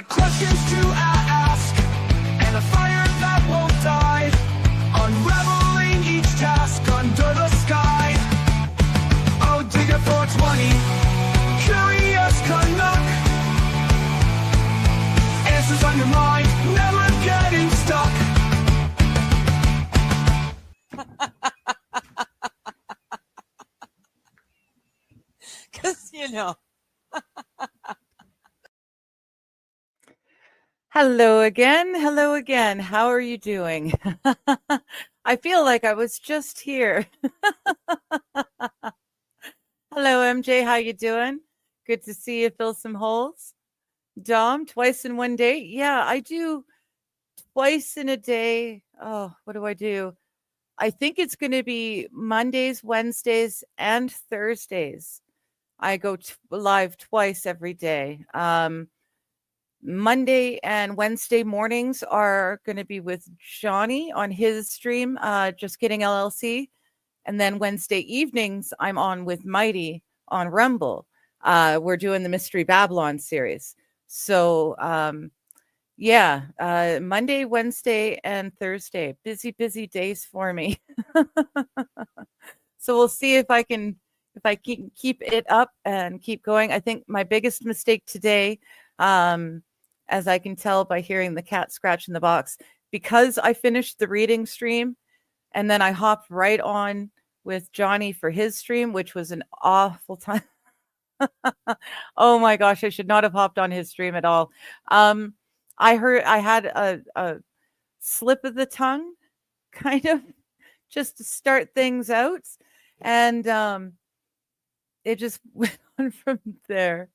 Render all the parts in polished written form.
got questions to ask, and a fire that won't die, unraveling each task under the sky. Oh, Digger 420, curious Canuck, answers on your mind, never getting stuck. Because, Hello again. Hello again. How are you doing? I feel like I was just here. Hello, MJ. How you doing? Good to see you fill some holes. Dom, twice in one day? Yeah, I do twice in a day. Oh, what do I do? I think it's going to be Mondays, Wednesdays, and Thursdays. I go live twice every day. Monday and Wednesday mornings are going to be with Johnny on his stream, Just Kidding LLC. And then Wednesday evenings, I'm on with Mighty on Rumble. We're doing the Mystery Babylon series. So, Monday, Wednesday, and Thursday. Busy days for me. So we'll see if I can keep it up and keep going. I think my biggest mistake today, as I can tell by hearing the cat scratch in the box, because I finished the reading stream and then I hopped right on with Johnny for his stream, which was an awful time. Oh my gosh, I should not have hopped on his stream at all. I heard I had a slip of the tongue, kind of, just to start things out. And it just went on from there.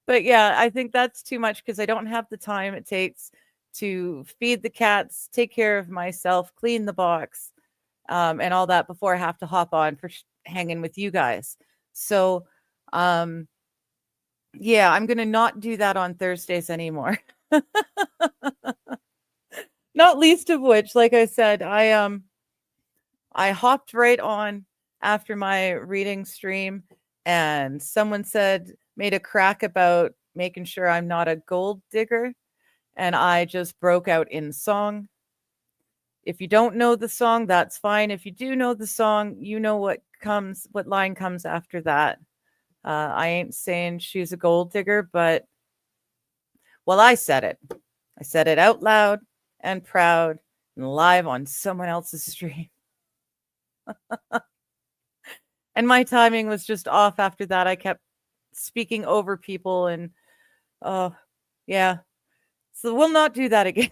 But yeah, I think that's too much because I don't have the time it takes to feed the cats, take care of myself, clean the box, and all that before I have to hop on for hanging with you guys. So, yeah, I'm going to not do that on Thursdays anymore. Not least of which, like I said, I hopped right on after my reading stream, and someone made a crack about making sure I'm not a gold digger, and I just broke out in song. If you don't know the song, that's fine. If you do know the song, you know what line comes after that. I ain't saying she's a gold digger, but, well, I said it. I said it out loud and proud and live on someone else's stream. And my timing was just off after that. I kept speaking over people and, oh, yeah. So we'll not do that again.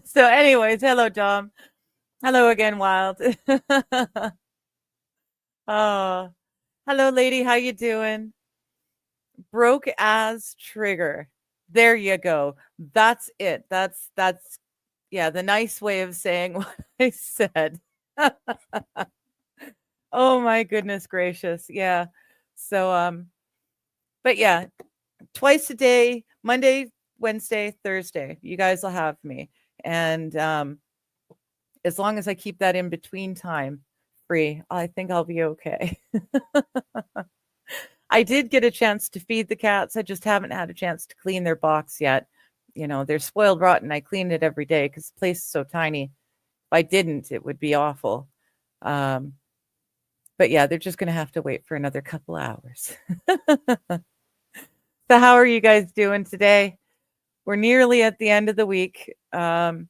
So anyways, hello, Dom. Hello again, Wild. Oh, hello, lady. How you doing? Broke as trigger. There you go. That's it. That's yeah, the nice way of saying what I said. Oh my goodness gracious. Yeah. So but yeah, twice a day, Monday, Wednesday, Thursday. You guys will have me. And as long as I keep that in between time free, I think I'll be okay. I did get a chance to feed the cats. I just haven't had a chance to clean their box yet. They're spoiled rotten. I clean it every day because the place is so tiny. If I didn't, it would be awful. But yeah, they're just going to have to wait for another couple hours. So how are you guys doing today? We're nearly at the end of the week. Thank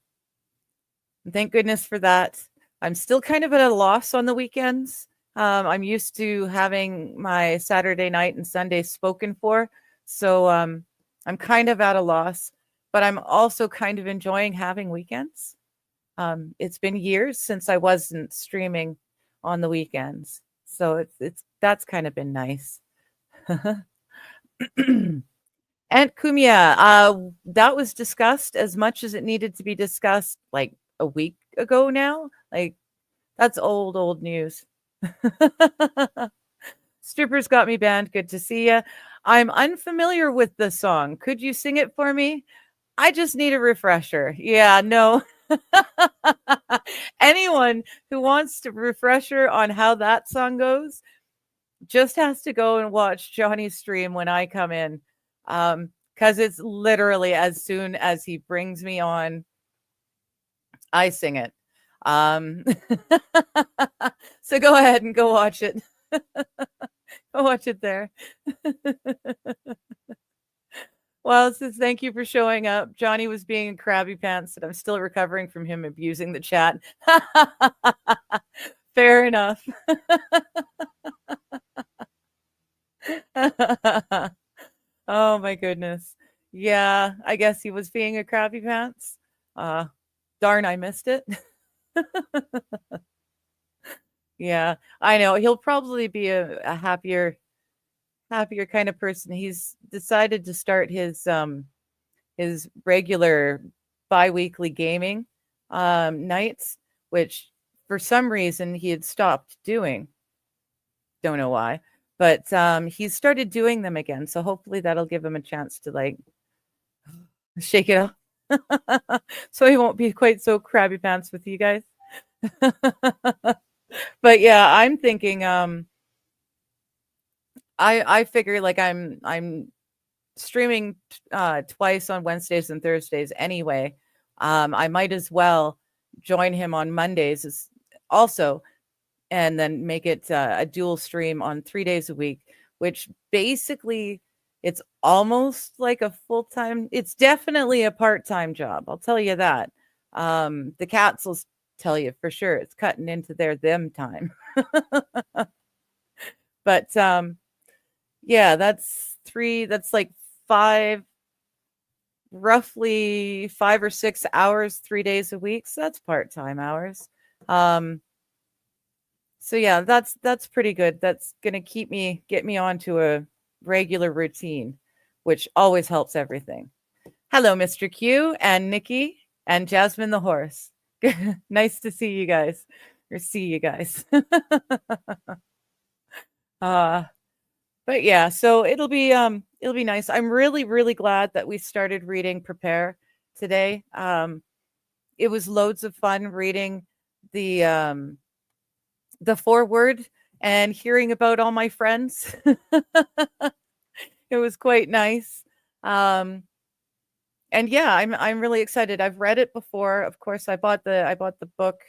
goodness for that. I'm still kind of at a loss on the weekends. I'm used to having my Saturday night and Sunday spoken for. So I'm kind of at a loss, but I'm also kind of enjoying having weekends. It's been years since I wasn't streaming on the weekends. So that's kind of been nice. And Kumia, that was discussed as much as it needed to be discussed like a week ago now. Like, that's old news. Strippers got me banned. Good to see you. I'm unfamiliar with the song. Could you sing it for me? I just need a refresher. Yeah, no. Anyone who wants to refresher on how that song goes just has to go and watch Johnny's stream when I come in. Because it's literally as soon as he brings me on, I sing it. So go ahead and go watch it. Go watch it there. Well, it says thank you for showing up. Johnny was being a crabby pants, and I'm still recovering from him abusing the chat. Fair enough. Oh my goodness. Yeah, I guess he was being a crabby pants. Darn, I missed it. Yeah, I know. He'll probably be a happier kind of person. He's decided to start his regular biweekly gaming nights, which for some reason he had stopped doing. Don't know why, but he's started doing them again. So hopefully that'll give him a chance to like shake it up, so he won't be quite so crabby pants with you guys. But yeah, I'm thinking I figure like I'm streaming twice on Wednesdays and Thursdays anyway. I might as well join him on Mondays also, and then make it a dual stream on 3 days a week, which basically it's almost like a full-time. It's definitely a part-time job. I'll tell you that. The cats will tell you for sure it's cutting into their them time. But yeah, that's like roughly 5 or 6 hours 3 days a week. So that's part-time hours. So yeah, that's pretty good. That's gonna get me onto a regular routine, which always helps everything. Hello, Mr. Q and Nikki and Jasmine the horse. Nice to see you guys, or see you guys. But yeah, so it'll be nice. I'm really, really glad that we started reading Prepare today. It was loads of fun reading the foreword and hearing about all my friends. It was quite nice. And yeah, I'm really excited. I've read it before. Of course, I bought the book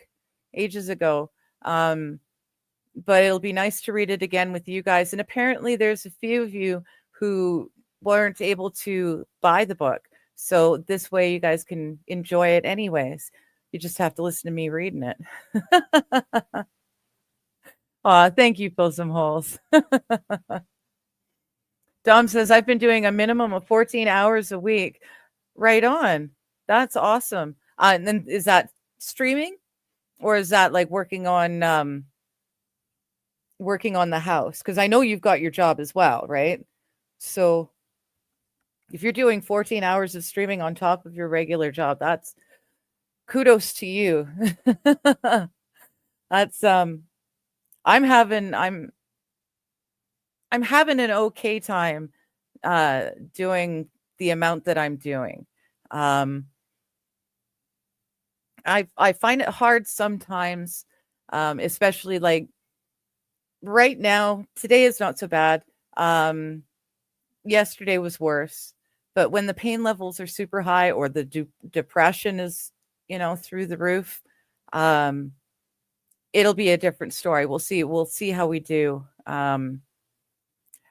ages ago. But it'll be nice to read it again with you guys. And apparently there's a few of you who weren't able to buy the book. So this way you guys can enjoy it anyways. You just have to listen to me reading it. Aw, thank you, Fill Some Holes. Dom says, I've been doing a minimum of 14 hours a week. Right on. That's awesome. And then is that streaming, or is that like working on the house? Because I know you've got your job as well, right? So if you're doing 14 hours of streaming on top of your regular job, that's kudos to you. That's I'm having an okay time doing the amount that I'm doing. I find it hard sometimes, especially like right now. Today is not so bad. Yesterday was worse, but when the pain levels are super high or the depression is, through the roof, it'll be a different story. We'll see how we do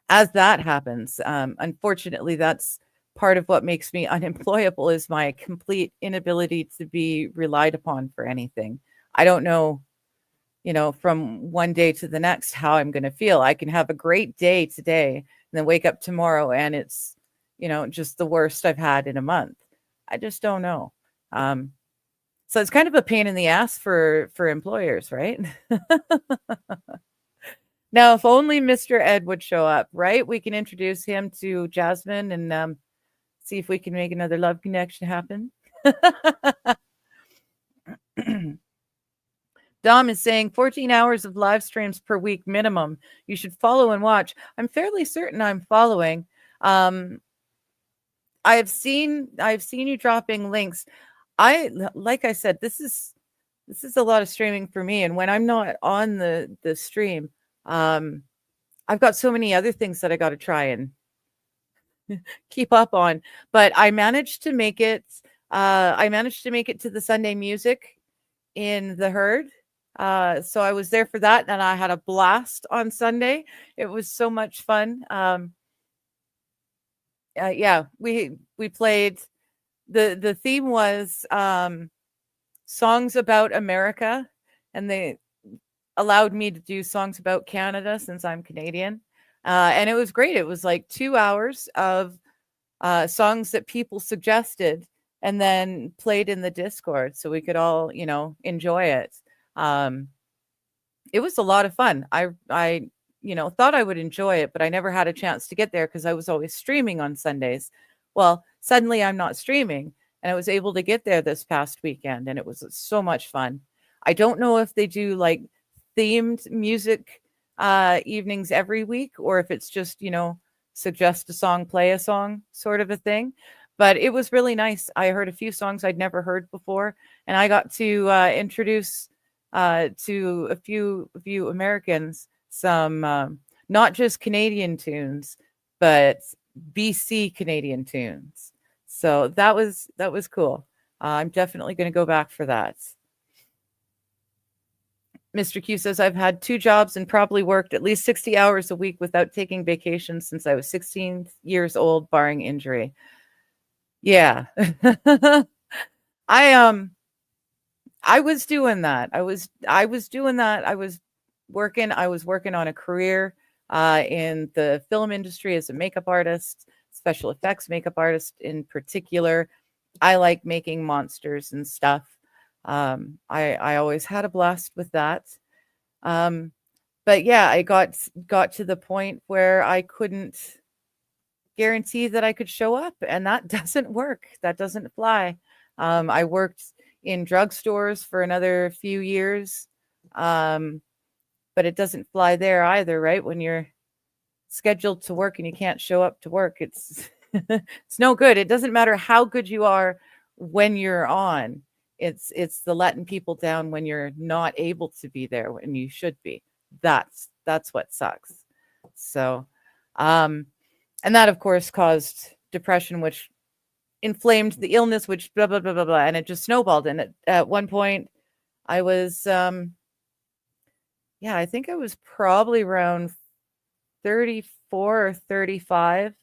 as that happens. Unfortunately, that's part of what makes me unemployable, is my complete inability to be relied upon for anything. I don't know, from one day to the next how I'm going to feel. I can have a great day today and then wake up tomorrow and it's, just the worst I've had in a month. I just don't know. So it's kind of a pain in the ass for employers, right? Now, if only Mr. Ed would show up, right? We can introduce him to Jasmine and see if we can make another love connection happen. Dom is saying 14 hours of live streams per week minimum. You should follow and watch. I'm fairly certain I'm following. I've seen you dropping links. Like I said, this is a lot of streaming for me. And when I'm not on the stream, I've got so many other things that I got to try and keep up on. But I managed to make it. I managed to make it to the Sunday music in the herd. So I was there for that, and I had a blast on Sunday. It was so much fun. Yeah, we played. The theme was songs about America, and they allowed me to do songs about Canada since I'm Canadian. And it was great. It was like 2 hours of songs that people suggested and then played in the Discord so we could all, enjoy it. Um, it was a lot of fun. I thought I would enjoy it, but I never had a chance to get there because I was always streaming on Sundays. Well, suddenly I'm not streaming, and I was able to get there this past weekend, and it was so much fun. I don't know if they do like themed music evenings every week, or if it's just, suggest a song, play a song sort of a thing. But it was really nice. I heard a few songs I'd never heard before, and I got to introduce to a few Americans some not just Canadian tunes, but BC Canadian tunes. So that was cool. I'm definitely going to go back for that. Mr. Q says, I've had 2 jobs and probably worked at least 60 hours a week without taking vacation since I was 16 years old, barring injury. Yeah. I was doing that. I was doing that. I was working on a career in the film industry as a makeup artist, special effects makeup artist in particular. I like making monsters and stuff. I always had a blast with that. But yeah, I got to the point where I couldn't guarantee that I could show up, and that doesn't work. That doesn't fly. I worked in drugstores for another few years, but it doesn't fly there either, right? When you're scheduled to work and you can't show up to work, it's it's no good. It doesn't matter how good you are when you're on. It's the letting people down when you're not able to be there when you should be. That's what sucks. So, and that of course caused depression, which inflamed the illness, which blah blah blah blah blah, and it just snowballed. And at one point, I was, I think I was probably around 34 or 35.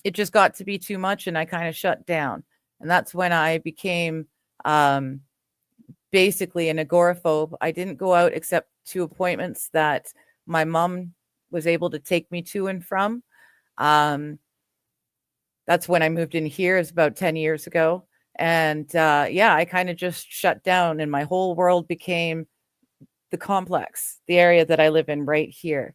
It just got to be too much, and I kind of shut down. And that's when I became basically an agoraphobe. I didn't go out except to appointments that my mom was able to take me to and from. That's when I moved in here. It's about 10 years ago. And I kind of just shut down, and my whole world became the complex, the area that I live in right here.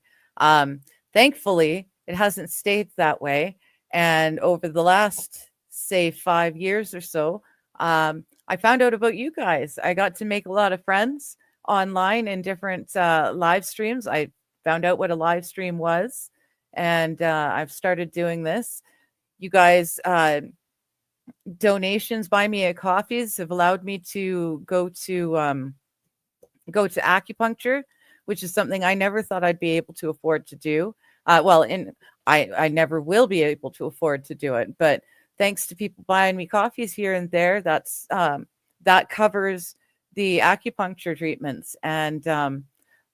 Thankfully, it hasn't stayed that way. And over the last, say, 5 years or so, I found out about you guys. I got to make a lot of friends online in different live streams. I found out what a live stream was, and I've started doing this. You guys, donations, buy me a coffees have allowed me to go to acupuncture, which is something I never thought I'd be able to afford to do. I never will be able to afford to do it, but thanks to people buying me coffees here and there, that covers the acupuncture treatments, and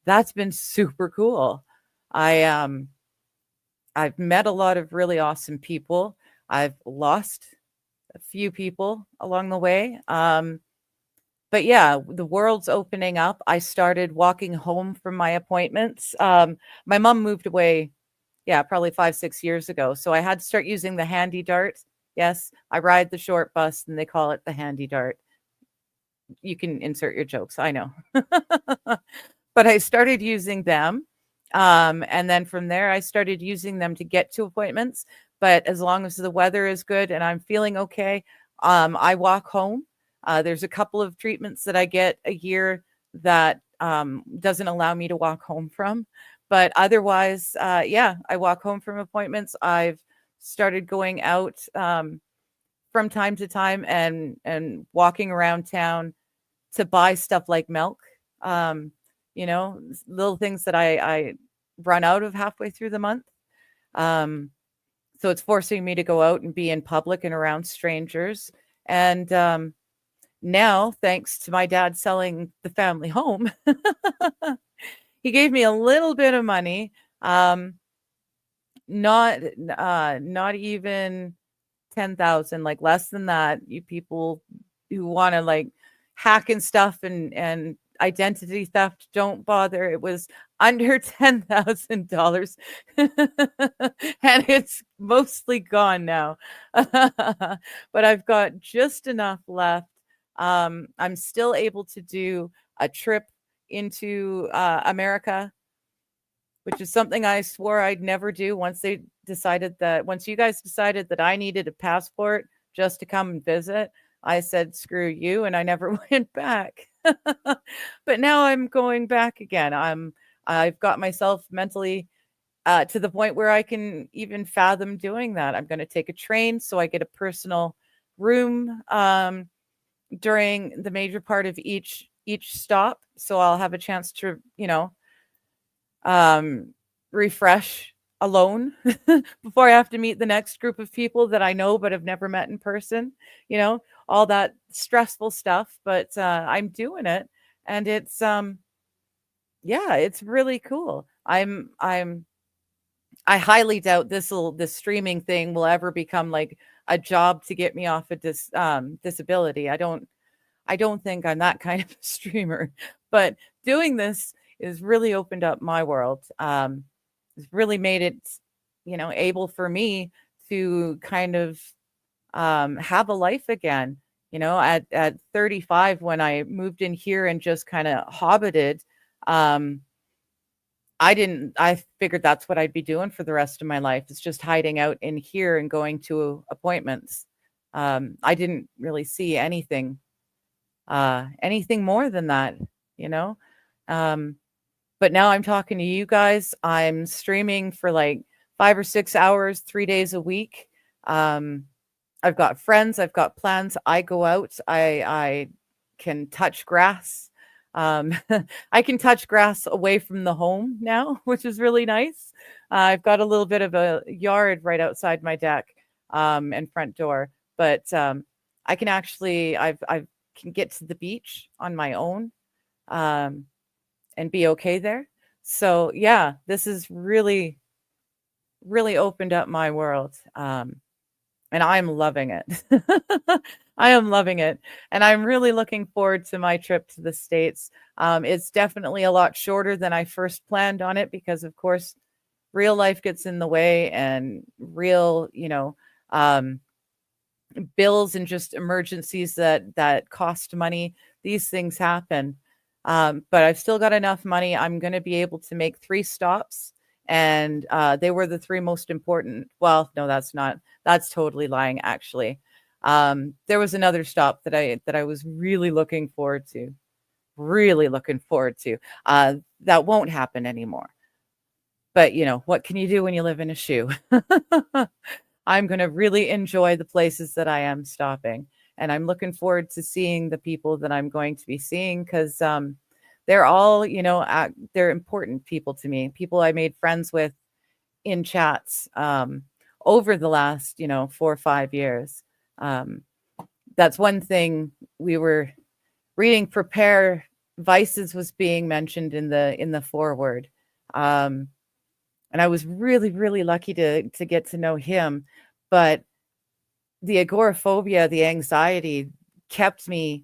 that's been super cool. I've met a lot of really awesome people. I've lost a few people along the way. But yeah, the world's opening up. I started walking home from my appointments. My mom moved away, probably 5-6 years ago. So I had to start using the handy dart. Yes, I ride the short bus and they call it the handy dart. You can insert your jokes, I know. But I started using them. And then from there, I started using them to get to appointments. But as long as the weather is good and I'm feeling okay, I walk home. There's a couple of treatments that I get a year that doesn't allow me to walk home from. But otherwise, I walk home from appointments. I've started going out from time to time and walking around town to buy stuff like milk. Little things that I run out of halfway through the month. So it's forcing me to go out and be in public and around strangers. And now, thanks to my dad selling the family home, he gave me a little bit of money. Um, not even 10,000, like less than that. You people who want to like hack and stuff and identity theft, don't bother. It was under $10,000 and it's mostly gone now. But I've got just enough left. I'm still able to do a trip into America, which is something I swore I'd never do once you guys decided that I needed a passport just to come and visit. I said, screw you. And I never went back. But now I'm going back again. I've got myself mentally to the point where I can even fathom doing that. I'm going to take a train so I get a personal room during the major part of each stop. So I'll have a chance to, refresh alone before I have to meet the next group of people that I know but have never met in person, all that stressful stuff. But I'm doing it, and it's yeah, it's really cool. I highly doubt this streaming thing will ever become like a job to get me off of disability. I don't think I'm that kind of a streamer, but doing this has really opened up my world. It's really made it, able for me to kind of have a life again. At 35, when I moved in here and just kind of hobbited, I figured that's what I'd be doing for the rest of my life. It's just hiding out in here and going to appointments. I didn't really see anything more than that, you know? But now I'm talking to you guys. I'm streaming for like 5 or 6 hours, 3 days a week. I've got friends, I've got plans. I go out, I can touch grass. I can touch grass away from the home now, which is really nice. I've got a little bit of a yard right outside my deck and front door, but I can actually, I can get to the beach on my own and be okay there. So yeah, this has really, really opened up my world. And I'm loving it. I am loving it. And I'm really looking forward to my trip to the States. It's definitely a lot shorter than I first planned on it because, of course, real life gets in the way and real, bills and just emergencies that cost money. These things happen. But I've still got enough money. I'm going to be able to make 3 stops. And they were the 3 most important. Well, no, that's totally lying, actually. There was another stop that I was really looking forward to. That won't happen anymore. But, what can you do when you live in a shoe? I'm going to really enjoy the places that I am stopping. And I'm looking forward to seeing the people that I'm going to be seeing because they're all, they're important people to me, people I made friends with in chats over the last, 4 or 5 years. That's one thing we were reading. Prepare Vices was being mentioned in the foreword. And I was really, really lucky to get to know him. But the agoraphobia, the anxiety kept me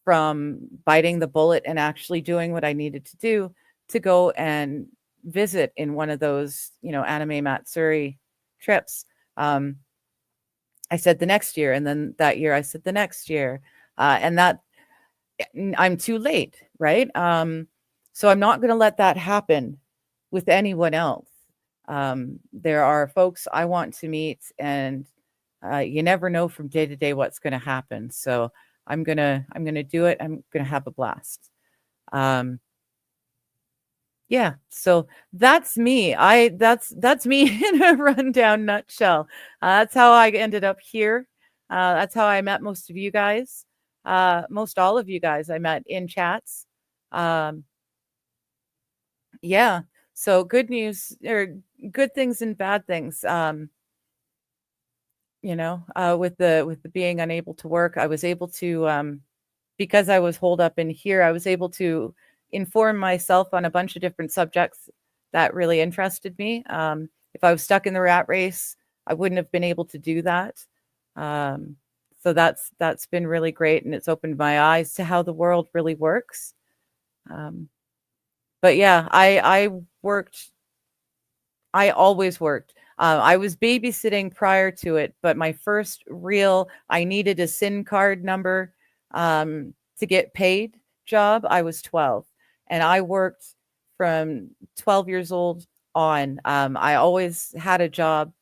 from biting the bullet and actually doing what I needed to do to go and visit in one of those, Anime Matsuri trips. I said the next year, and then that year I said the next year, and that I'm too late, right? So I'm not going to let that happen with anyone else. There are folks I want to meet, and you never know from day to day what's going to happen. So I'm gonna do it. I'm gonna have a blast. Yeah. So that's me. That's me in a rundown nutshell. That's how I ended up here. That's how I met most of you guys. Most all of you guys I met in chats. Yeah. So good news or good things and bad things. with the being unable to work, I was able to, because I was holed up in here, I was able to inform myself on a bunch of different subjects that really interested me. If I was stuck in the rat race, I wouldn't have been able to do that. So that's been really great, and it's opened my eyes to how the world really works. But yeah, I worked. I always worked. I was babysitting prior to it, but my first real, I needed a SIN card number to get paid job, I was 12. And I worked from 12 years old on. I always had a job,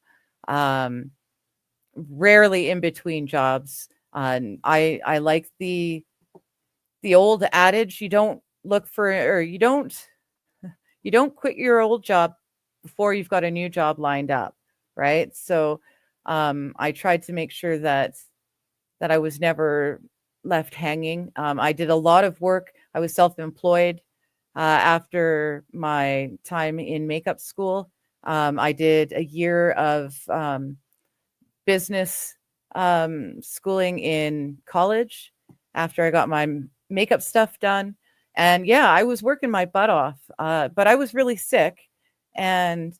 rarely in between jobs. I like the old adage, you don't look for, or you don't quit your old job before you've got a new job lined up, right? So I tried to make sure that I was never left hanging. I did a lot of work. I was self-employed after my time in makeup school. I did a year of business schooling in college after I got my makeup stuff done. And yeah, I was working my butt off, but I was really sick. And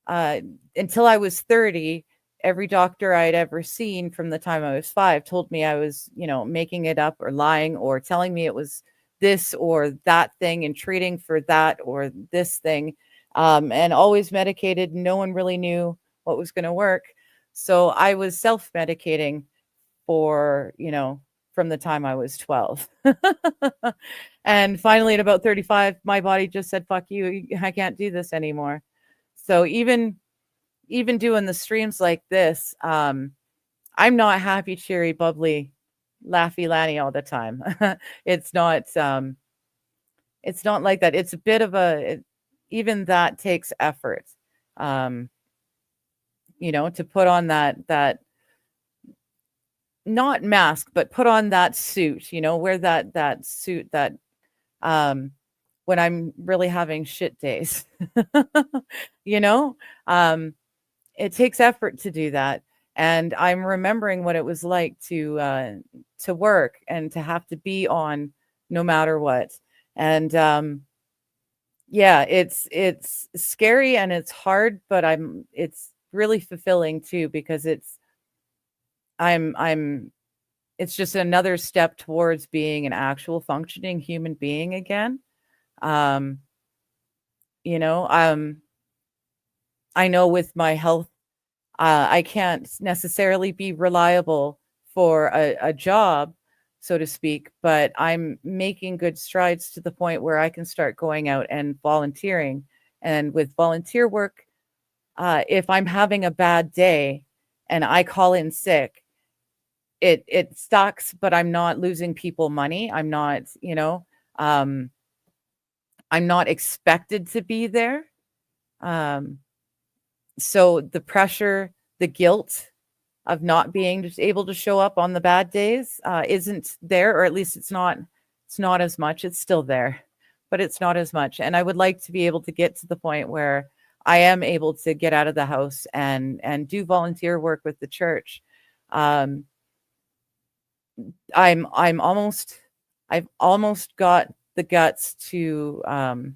until I was 30, every doctor I'd ever seen from the time I was 5 told me I was, making it up or lying or telling me it was this or that thing and treating for that or this thing, and always medicated. No one really knew what was going to work. So I was self-medicating for, from the time I was 12. And finally, at about 35, my body just said, fuck you, I can't do this anymore. So even doing the streams like this, I'm not happy, cheery, bubbly, laughy, Lanny all the time. It's not like that. It's a bit of even that takes effort, to put on that not mask, but put on that suit, wear that suit that, when I'm really having shit days, it takes effort to do that. And I'm remembering what it was like to work and to have to be on no matter what. And yeah, it's scary and it's hard, but it's really fulfilling too, because it's just another step towards being an actual functioning human being again. I know with my health, I can't necessarily be reliable for a job, so to speak, but I'm making good strides to the point where I can start going out and volunteering. And with volunteer work, if I'm having a bad day and I call in sick, it sucks, but I'm not losing people money. I'm not, I'm not expected to be there. So the pressure, the guilt of not being just able to show up on the bad days isn't there, or at least it's not as much. It's still there, but it's not as much. And I would like to be able to get to the point where I am able to get out of the house and do volunteer work with the church. I've almost got the guts to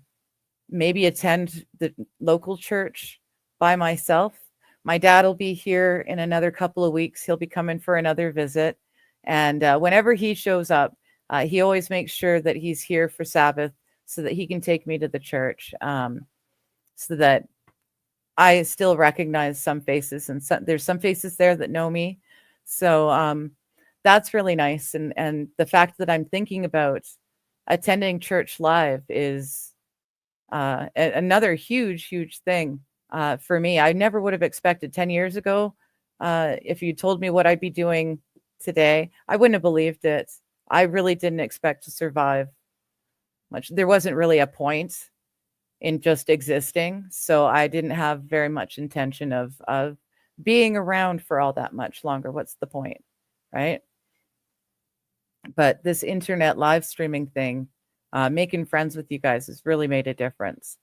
maybe attend the local church by myself. My dad will be here in another couple of weeks. He'll be coming for another visit. And whenever he shows up, he always makes sure that he's here for Sabbath so that he can take me to the church, so that I still recognize some faces, and there's some faces there that know me. So that's really nice. And the fact that I'm thinking about attending church live is another huge thing for me. I never would have expected 10 years ago. If you told me what I'd be doing today, I wouldn't have believed it. I really didn't expect to survive much. There wasn't really a point in just existing. So I didn't have very much intention of being around for all that much longer. What's the point, right? But this internet live streaming thing, making friends with you guys has really made a difference.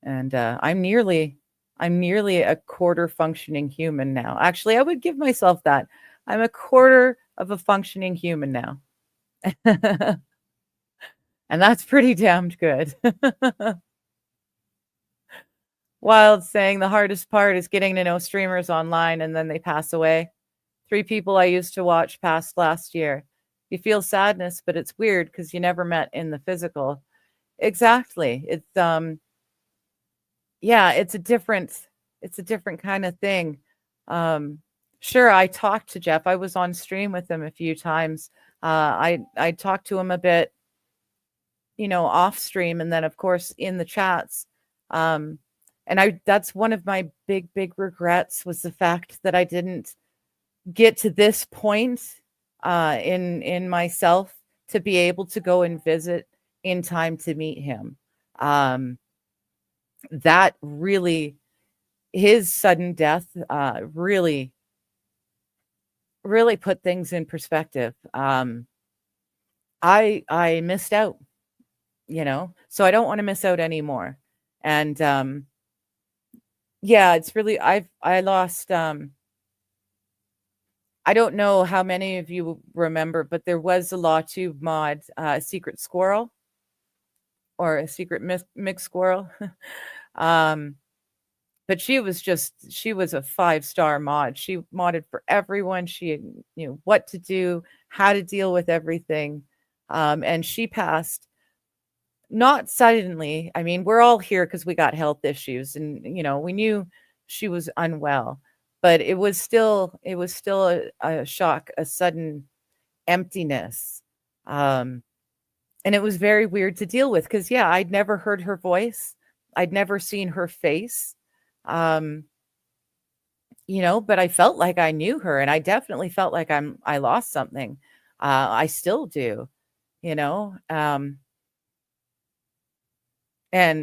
And I'm nearly I'm nearly a quarter functioning human now. Actually, I would give myself that. I'm a quarter of a functioning human now. And that's pretty damned good. Wild saying the hardest part is getting to know streamers online and then they pass away. 3 people I used to watch passed last year. You feel sadness, but it's weird because you never met in the physical. Exactly. Yeah, it's a different kind of thing. Sure, I talked to Jeff. I was on stream with him a few times. I talked to him a bit, off stream, and then of course in the chats. And that's one of my big regrets, was the fact that I didn't get to this point in myself to be able to go and visit in time to meet him. That really, his sudden death really put things in perspective. I missed out, so I don't want to miss out anymore. And yeah, it's really, I lost, I don't know how many of you remember, but there was a LawTube mod, Secret Squirrel, or a Secret Mix Squirrel. But she was a 5-star mod. She modded for everyone. She knew what to do, how to deal with everything. And she passed not suddenly. I mean, we're all here because we got health issues, and we knew she was unwell, but it was still a shock, a sudden emptiness. And it was very weird to deal with because, yeah, I'd never heard her voice. I'd never seen her face. But I felt like I knew her, and I definitely felt like I lost something. I still do, and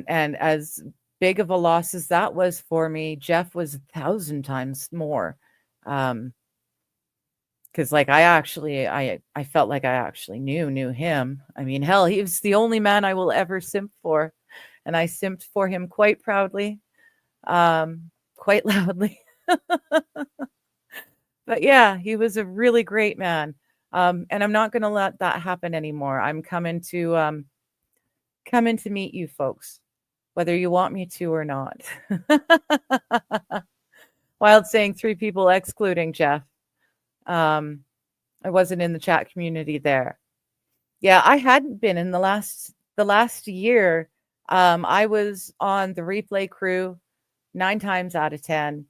as big of a loss as that was for me, Jeff was 1,000 times more. Because like I felt like I actually knew him. I mean, hell, he was the only man I will ever simp for, and I simped for him quite proudly, quite loudly. But yeah, he was a really great man. And I'm not going to let that happen anymore. I'm coming to meet you folks, whether you want me to or not. Wild saying 3 people excluding Jeff. I wasn't in the chat community there. Yeah, I hadn't been in the last year. I was on the replay crew 9 times out of 10.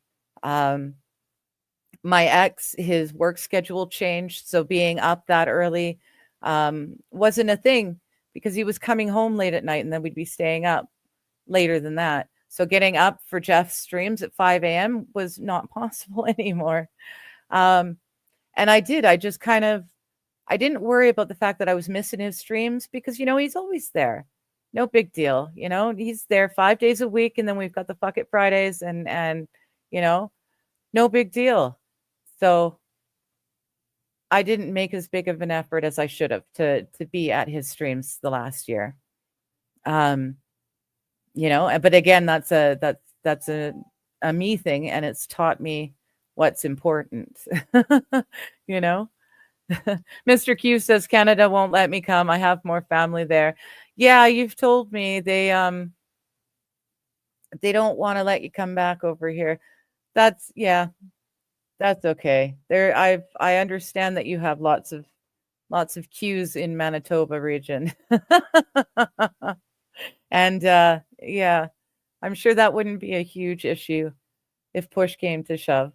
My ex, his work schedule changed, so being up that early wasn't a thing because he was coming home late at night, and then we'd be staying up later than that. So getting up for Jeff's streams at 5 a.m. was not possible anymore. And I just I didn't worry about the fact that I was missing his streams because, he's always there. No big deal. He's there 5 days a week, and then we've got the Fuck It Fridays and no big deal. So I didn't make as big of an effort as I should have to be at his streams the last year. But again, that's a me thing, and it's taught me what's important. Mr. Q says Canada won't let me come. I have more family there. Yeah, you've told me they don't want to let you come back over here. That's okay. I understand that you have lots of Qs in Manitoba region. And yeah, I'm sure that wouldn't be a huge issue if push came to shove.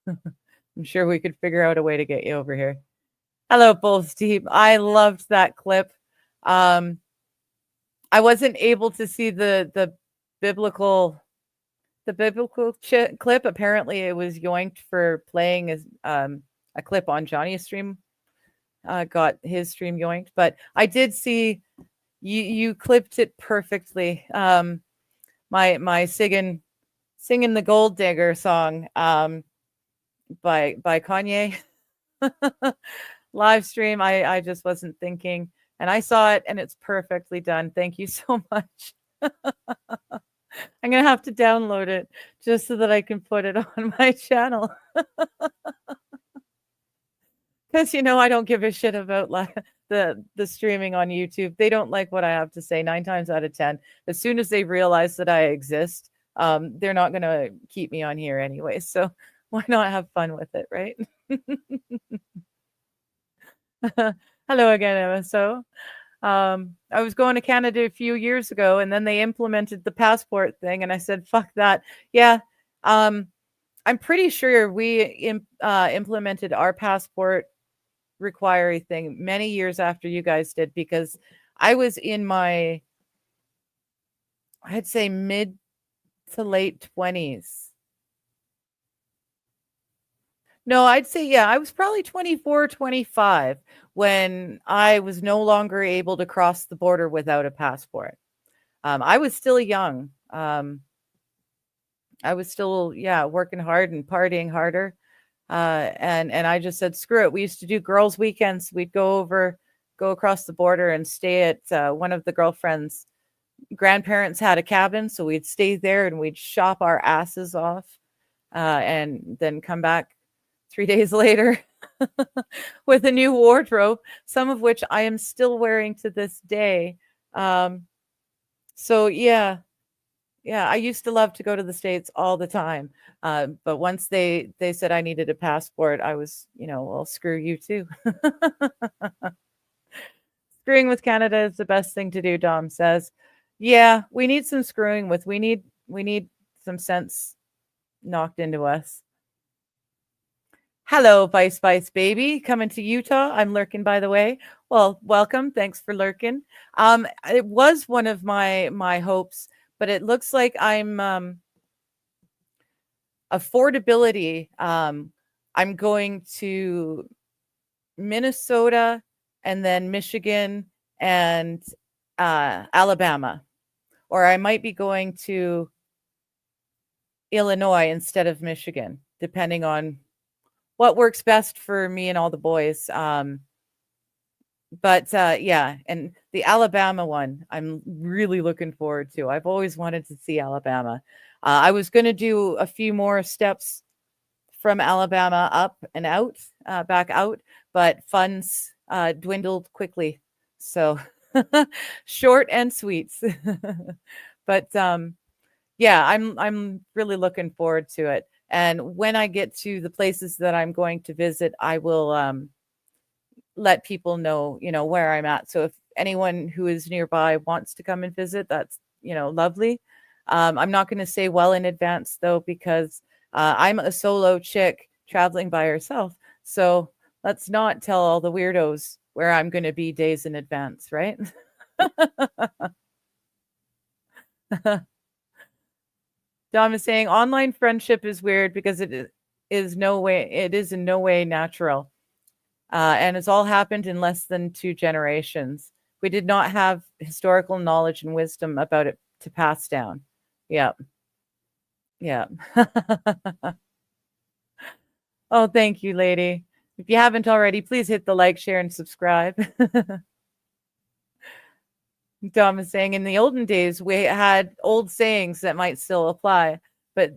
I'm sure we could figure out a way to get you over here. Hello, Bulls Deep. I loved that clip. I wasn't able to see the biblical clip. Apparently, it was yoinked for playing as a clip on Johnny's stream. Got his stream yoinked, but I did see you clipped it perfectly. My singing the Gold Digger song by Kanye. Live stream. I just wasn't thinking, and I saw it, and it's perfectly done. Thank you so much. I'm gonna have to download it just so that I can put it on my channel. Because I don't give a shit about the streaming on YouTube. They don't like what I have to say 9 times out of 10. As soon as they realize that I exist, they're not gonna keep me on here anyway. So why not have fun with it, right? Hello again, Emma. So I was going to Canada a few years ago, and then they implemented the passport thing, and I said, "Fuck that." Yeah, I'm pretty sure we implemented our passport requiry thing many years after you guys did, because I was in my, I'd say, mid to late 20s. No, I'd say, yeah, I was probably 24, 25 when I was no longer able to cross the border without a passport. I was still young. I was still, yeah, working hard and partying harder. And I just said, screw it. We used to do girls' weekends. We'd go across the border and stay at one of the girlfriends' grandparents had a cabin. So we'd stay there and we'd shop our asses off and then come back 3 days later with a new wardrobe, some of which I am still wearing to this day. So yeah, I used to love to go to the States all the time. But once they said I needed a passport, I was, well, screw you too. Screwing with Canada is the best thing to do, Dom says. Yeah, we need some screwing with. We need some sense knocked into us. Hello, Vice Baby, coming to Utah. I'm lurking, by the way. Well, welcome. Thanks for lurking. It was one of my hopes, but it looks like I'm affordability. I'm going to Minnesota and then Michigan and Alabama, or I might be going to Illinois instead of Michigan, depending on what works best for me and all the boys. But yeah, and the Alabama one, I'm really looking forward to. I've always wanted to see Alabama. I was going to do a few more steps from Alabama up and out, back out, but funds dwindled quickly. So short and sweet. But yeah, I'm really looking forward to it. And when I get to the places that I'm going to visit, I will let people know, where I'm at. So if anyone who is nearby wants to come and visit, that's, lovely. I'm not going to say well in advance, though, because I'm a solo chick traveling by herself. So let's not tell all the weirdos where I'm going to be days in advance, right? Dom is saying online friendship is weird because it is in no way natural. And it's all happened in less than 2 generations. We did not have historical knowledge and wisdom about it to pass down. Yeah. Yeah. Oh, thank you, lady. If you haven't already, please hit the like, share, and subscribe. Dom is saying in the olden days, we had old sayings that might still apply, but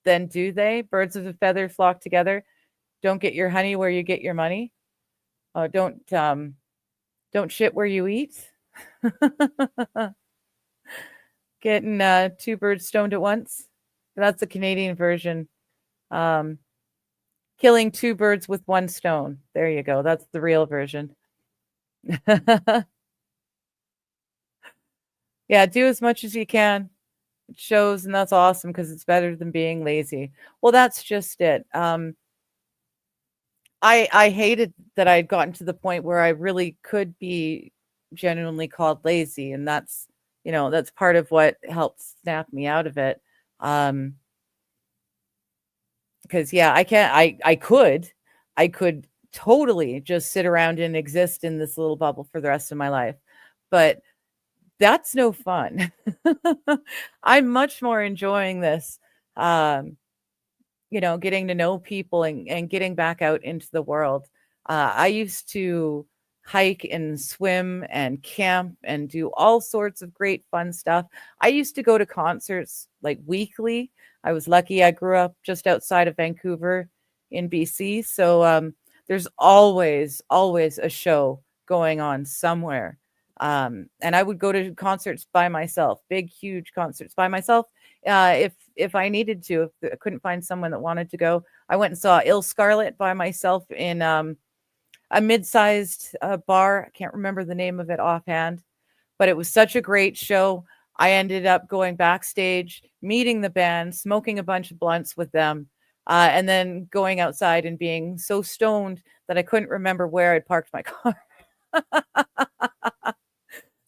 then do they? Birds of a feather flock together. Don't get your honey where you get your money. Don't shit where you eat. Getting 2 birds stoned at once. That's the Canadian version. Killing 2 birds with 1 stone. There you go. That's the real version. Yeah, do as much as you can. It shows, and that's awesome because it's better than being lazy. Well, that's just it. I hated that I'd gotten to the point where I really could be genuinely called lazy, and that's that's part of what helped snap me out of it. Because yeah, I could totally just sit around and exist in this little bubble for the rest of my life, but that's no fun. I'm much more enjoying this, getting to know people and getting back out into the world. I used to hike and swim and camp and do all sorts of great fun stuff. I used to go to concerts like weekly. I was lucky I grew up just outside of Vancouver in BC. So there's always a show going on somewhere. And I would go to concerts by myself, big, huge concerts by myself. If I needed to, if I couldn't find someone that wanted to go, I went and saw Ill Scarlet by myself in a mid-sized bar. I can't remember the name of it offhand, but it was such a great show. I ended up going backstage, meeting the band, smoking a bunch of blunts with them, and then going outside and being so stoned that I couldn't remember where I'd parked my car.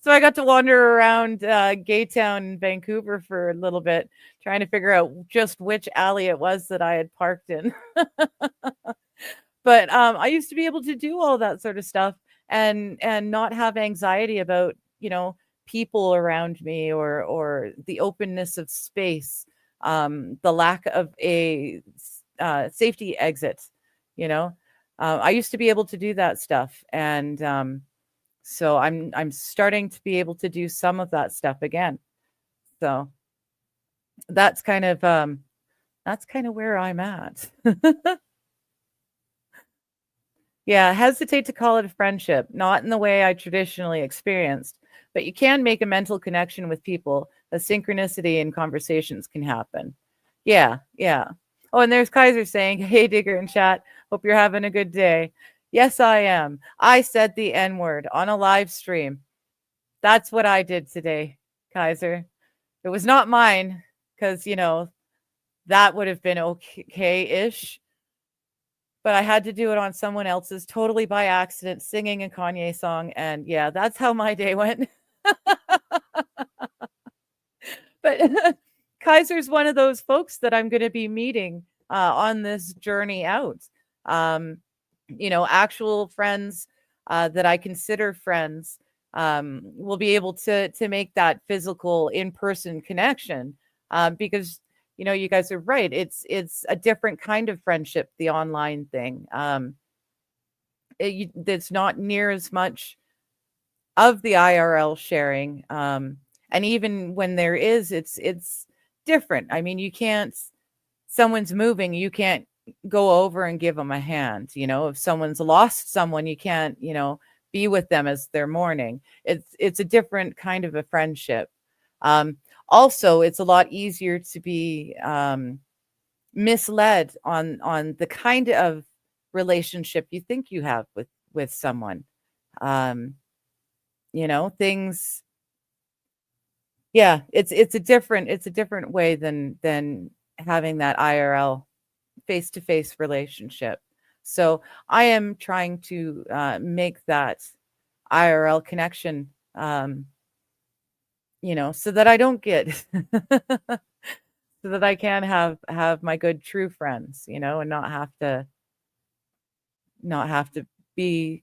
So I got to wander around Gaytown in Vancouver for a little bit, trying to figure out just which alley it was that I had parked in. But I used to be able to do all that sort of stuff and not have anxiety about, people around me or the openness of space, the lack of a safety exit. I used to be able to do that stuff, and so I'm starting to be able to do some of that stuff again. So that's kind of where I'm at. Yeah, hesitate to call it a friendship, not in the way I traditionally experienced, but you can make a mental connection with people. A synchronicity in conversations can happen. Yeah, yeah. Oh, and there's Kaiser saying, "Hey, Digger in chat, hope you're having a good day." Yes, I am. I said the N word on a live stream. That's what I did today, Kaiser. It was not mine because, that would have been okay-ish. But I had to do it on someone else's totally by accident, singing a Kanye song. And yeah, that's how my day went. But Kaiser's one of those folks that I'm going to be meeting on this journey out. Actual friends that I consider friends will be able to make that physical in-person connection because you guys are right. It's a different kind of friendship, the online thing. It's not near as much of the IRL sharing. And even when there is, it's different. I mean, someone's moving, you can't go over and give them a hand. If someone's lost someone, you can't, be with them as they're mourning. It's a different kind of a friendship. Also, it's a lot easier to be misled on the kind of relationship you think you have with someone. Things. Yeah, it's a different way than having that IRL face-to-face relationship. So I am trying to make that IRL connection. So that I don't get, so that I can have my good true friends, and not have to be,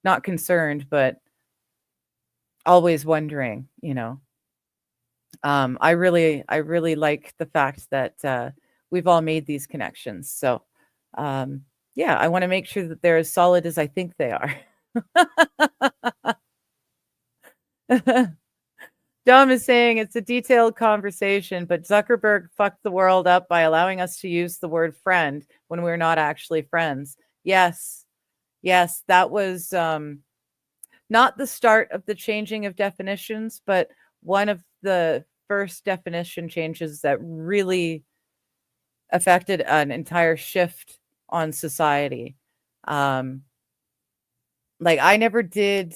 not concerned, but always wondering, I really like the fact that we've all made these connections. So, yeah, I want to make sure that they're as solid as I think they are. Dom is saying it's a detailed conversation, but Zuckerberg fucked the world up by allowing us to use the word friend when we're not actually friends. Yes, that was not the start of the changing of definitions, but one of the first definition changes that really affected an entire shift on society. Like I never did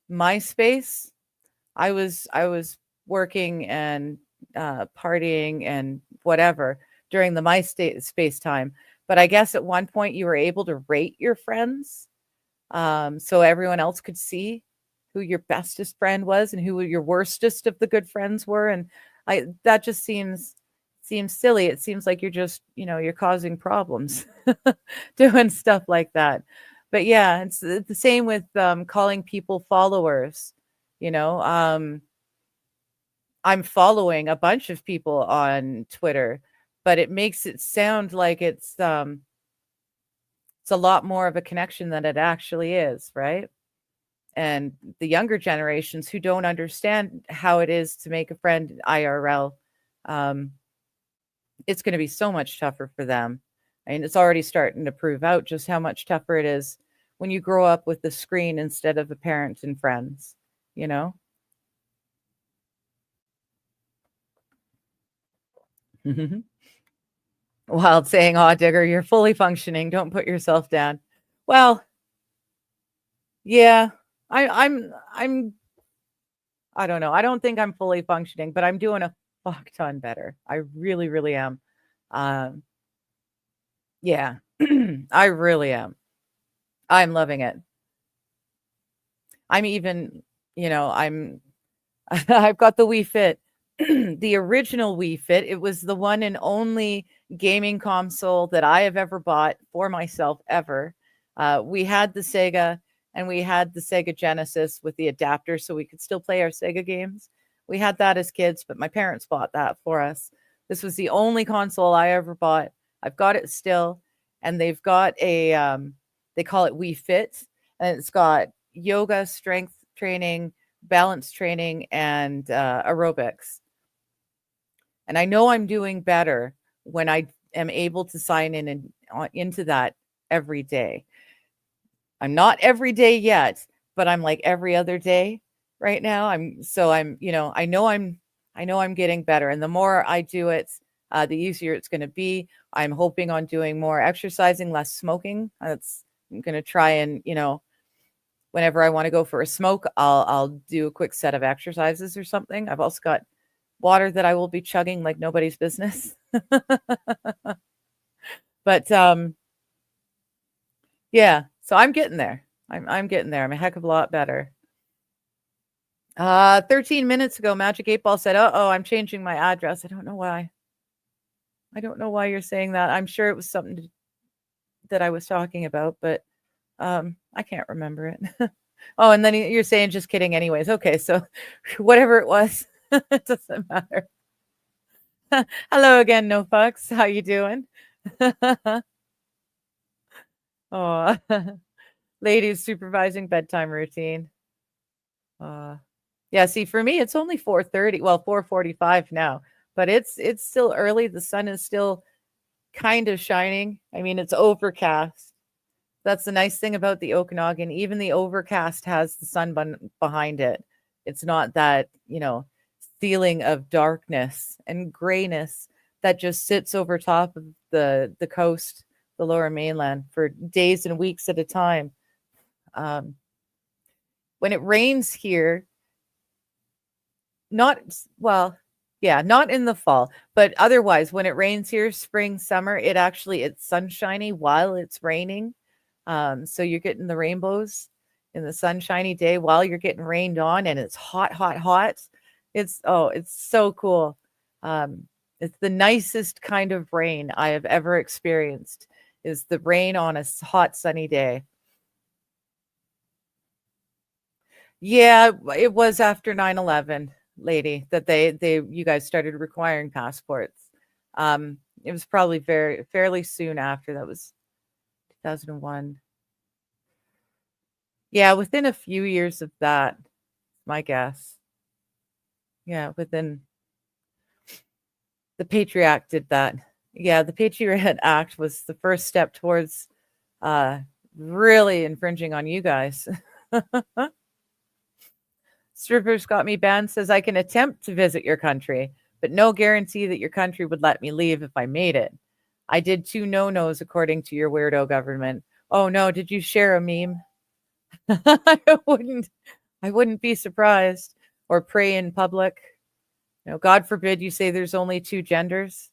MySpace. I was working and partying and whatever during the MySpace time. But I guess at one point you were able to rate your friends, so everyone else could see who your bestest friend was and who your worstest of the good friends were. And that just seems silly. It seems like you're just, you're causing problems doing stuff like that. But yeah, it's the same with calling people followers. I'm following a bunch of people on Twitter, but it makes it sound like it's it's a lot more of a connection than it actually is, right? And the younger generations who don't understand how it is to make a friend IRL, um, it's going to be so much tougher for them. I mean, it's already starting to prove out just how much tougher it is when you grow up with the screen instead of a parent and friends, you know? Wild saying, "Aw, Digger, you're fully functioning. Don't put yourself down." Well, yeah, I'm I don't know. I don't think I'm fully functioning, but I'm doing a fuck ton better. I really, really am. Um, yeah, I really am. I'm loving it. I'm even, I'm I've got the Wii Fit, the original Wii Fit. It was the one and only gaming console that I have ever bought for myself ever. We had the Sega and we had the Sega Genesis with the adapter so we could still play our Sega games. We had that as kids, but my parents bought that for us. This was the only console I ever bought. I've got it still, and they've got they call it Wii Fit, and it's got yoga, strength training, balance training, and aerobics. And I know I'm doing better when I am able to sign in and into that every day. I'm not every day yet, but I'm like every other day right now. I know I'm getting better. And the more I do it, the easier it's going to be. I'm hoping on doing more exercising, less smoking. I'm going to try and, whenever I want to go for a smoke, I'll do a quick set of exercises or something. I've also got water that I will be chugging like nobody's business. But yeah, so I'm getting there. I'm getting there. I'm a heck of a lot better. 13 minutes ago, Magic 8 Ball said, "Uh-oh, I'm changing my address." I don't know why. I don't know why you're saying that. I'm sure it was something that I was talking about, but I can't remember it. Oh, and then you're saying just kidding anyways. Okay, so whatever it was, it doesn't matter. Hello again, No Fucks. How you doing? Oh, ladies supervising bedtime routine. Yeah, see, for me, it's only 4:30. Well, 4:45 now, but it's still early. The sun is still kind of shining. I mean, it's overcast. That's the nice thing about the Okanagan. Even the overcast has the sun behind it. It's not that, feeling of darkness and grayness that just sits over top of the coast, the lower mainland for days and weeks at a time. When it rains here, not well, yeah, not in the fall, but otherwise, when it rains here, spring, summer, it's sunshiny while it's raining. So you're getting the rainbows in the sunshiny day while you're getting rained on, and it's hot, hot, hot. It's so cool. It's the nicest kind of rain I have ever experienced, is the rain on a hot, sunny day. Yeah, it was after 9/11, lady, that you guys started requiring passports. It was probably fairly soon after. That was 2001. Yeah, within a few years of that, my guess. Yeah, within the Patriot Act did that. Yeah, the Patriot Act was the first step towards really infringing on you guys. Strippers Got Me Banned says, "I can attempt to visit your country, but no guarantee that your country would let me leave if I made it. I did 2 no-nos according to your weirdo government." Oh no, did you share a meme? I wouldn't be surprised. Or pray in public. God forbid you say there's only 2 genders.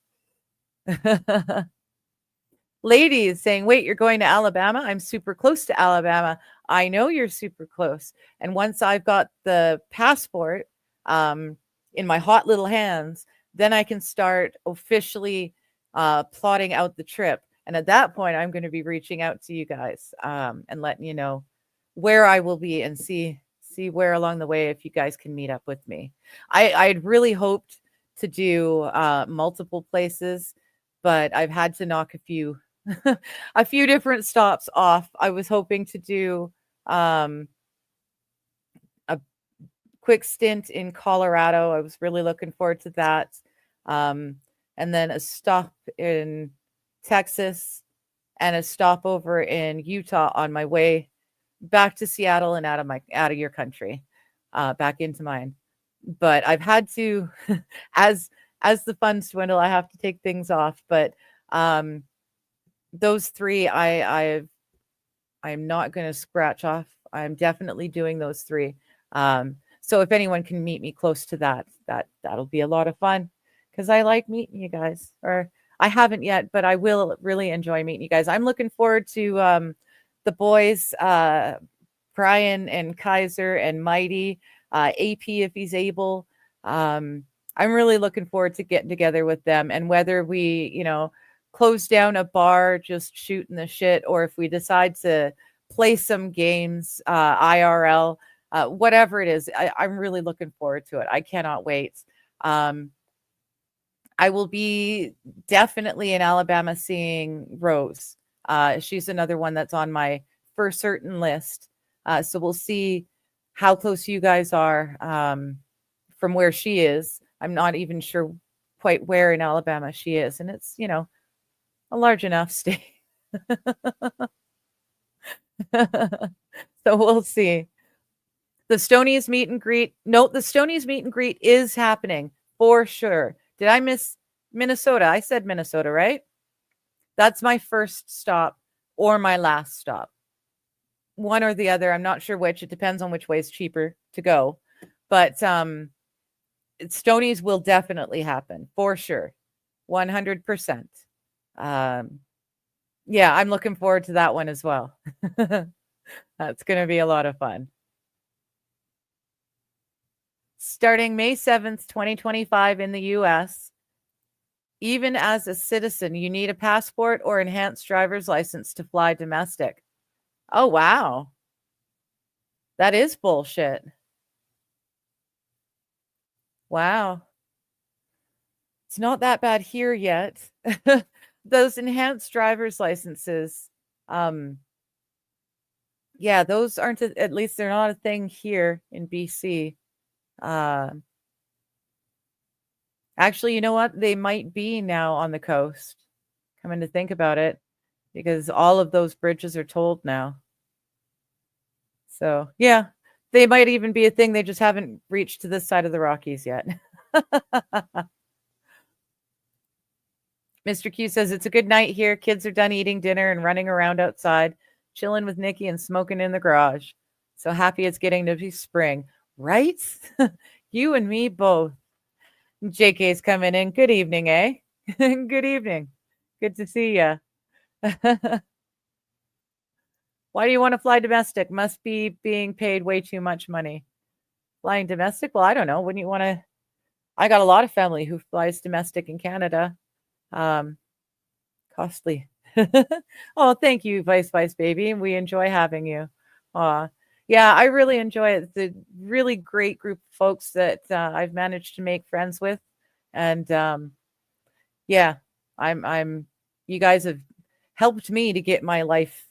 Ladies saying, "Wait, you're going to Alabama? I'm super close to Alabama." I know you're super close. And once I've got the passport in my hot little hands, then I can start officially plotting out the trip. And at that point, I'm going to be reaching out to you guys and letting you know where I will be and see where along the way, if you guys can meet up with me. I'd really hoped to do multiple places, but I've had to knock a few a few different stops off. I was hoping to do a quick stint in Colorado. I was really looking forward to that. And then a stop in Texas and a stopover in Utah on my way back to Seattle and out of your country, back into mine. But I've had to, as the funds dwindle, I have to take things off. But those three, I'm not going to scratch off. I'm definitely doing those three. So if anyone can meet me close to that'll be a lot of fun, because I like meeting you guys. Or I haven't yet, but I will really enjoy meeting you guys. I'm looking forward to the boys, Brian and Kaiser and Mighty, AP if he's able. I'm really looking forward to getting together with them, and whether we, close down a bar just shooting the shit, or if we decide to play some games, IRL, whatever it is, I'm really looking forward to it. I cannot wait. I will be definitely in Alabama seeing Rose. She's another one that's on my for certain list. So we'll see how close you guys are from where she is. I'm not even sure quite where in Alabama she is. And it's, a large enough state. So we'll see. The Stonies meet and greet. No, the Stonies meet and greet is happening for sure. Did I miss Minnesota? I said Minnesota, right? That's my first stop or my last stop. One or the other. I'm not sure which. It depends on which way is cheaper to go. But Stonies will definitely happen for sure. 100%. Yeah, I'm looking forward to that one as well. That's going to be a lot of fun. Starting May 7th, 2025 in the US, even as a citizen, you need a passport or enhanced driver's license to fly domestic. Oh, wow. That is bullshit. Wow. It's not that bad here yet. Those enhanced driver's licenses, yeah, those aren't, at least they're not a thing here in BC. Actually, you know what? They might be now on the coast, coming to think about it, because all of those bridges are tolled now. So, yeah, they might even be a thing. They just haven't reached to this side of the Rockies yet. Mr. Q says, it's a good night here. Kids are done eating dinner and running around outside, chilling with Nikki and smoking in the garage. So happy it's getting to be spring, right? You and me both. JK's coming in. Good evening, eh? Good evening. Good to see you. Why do you want to fly domestic? Must be being paid way too much money. Flying domestic? Well, I don't know. Wouldn't you want to? I got a lot of family who flies domestic in Canada. Costly. Oh, thank you, Vice Baby. We enjoy having you. Yeah, I really enjoy it. It's a really great group of folks that I've managed to make friends with, and yeah, I'm. You guys have helped me to get my life,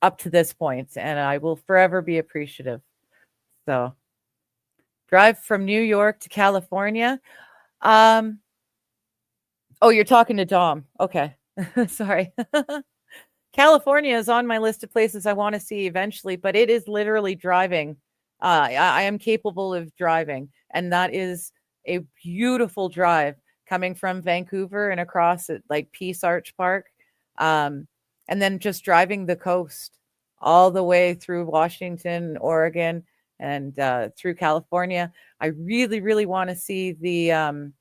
up to this point, and I will forever be appreciative. So, drive from New York to California. Oh, you're talking to Dom. Okay. Sorry. California is on my list of places I want to see eventually, but it is literally driving. I am capable of driving, and that is a beautiful drive coming from Vancouver and across at like Peace Arch Park. And then just driving the coast all the way through Washington, Oregon, and through California. I really, really want to see the, oh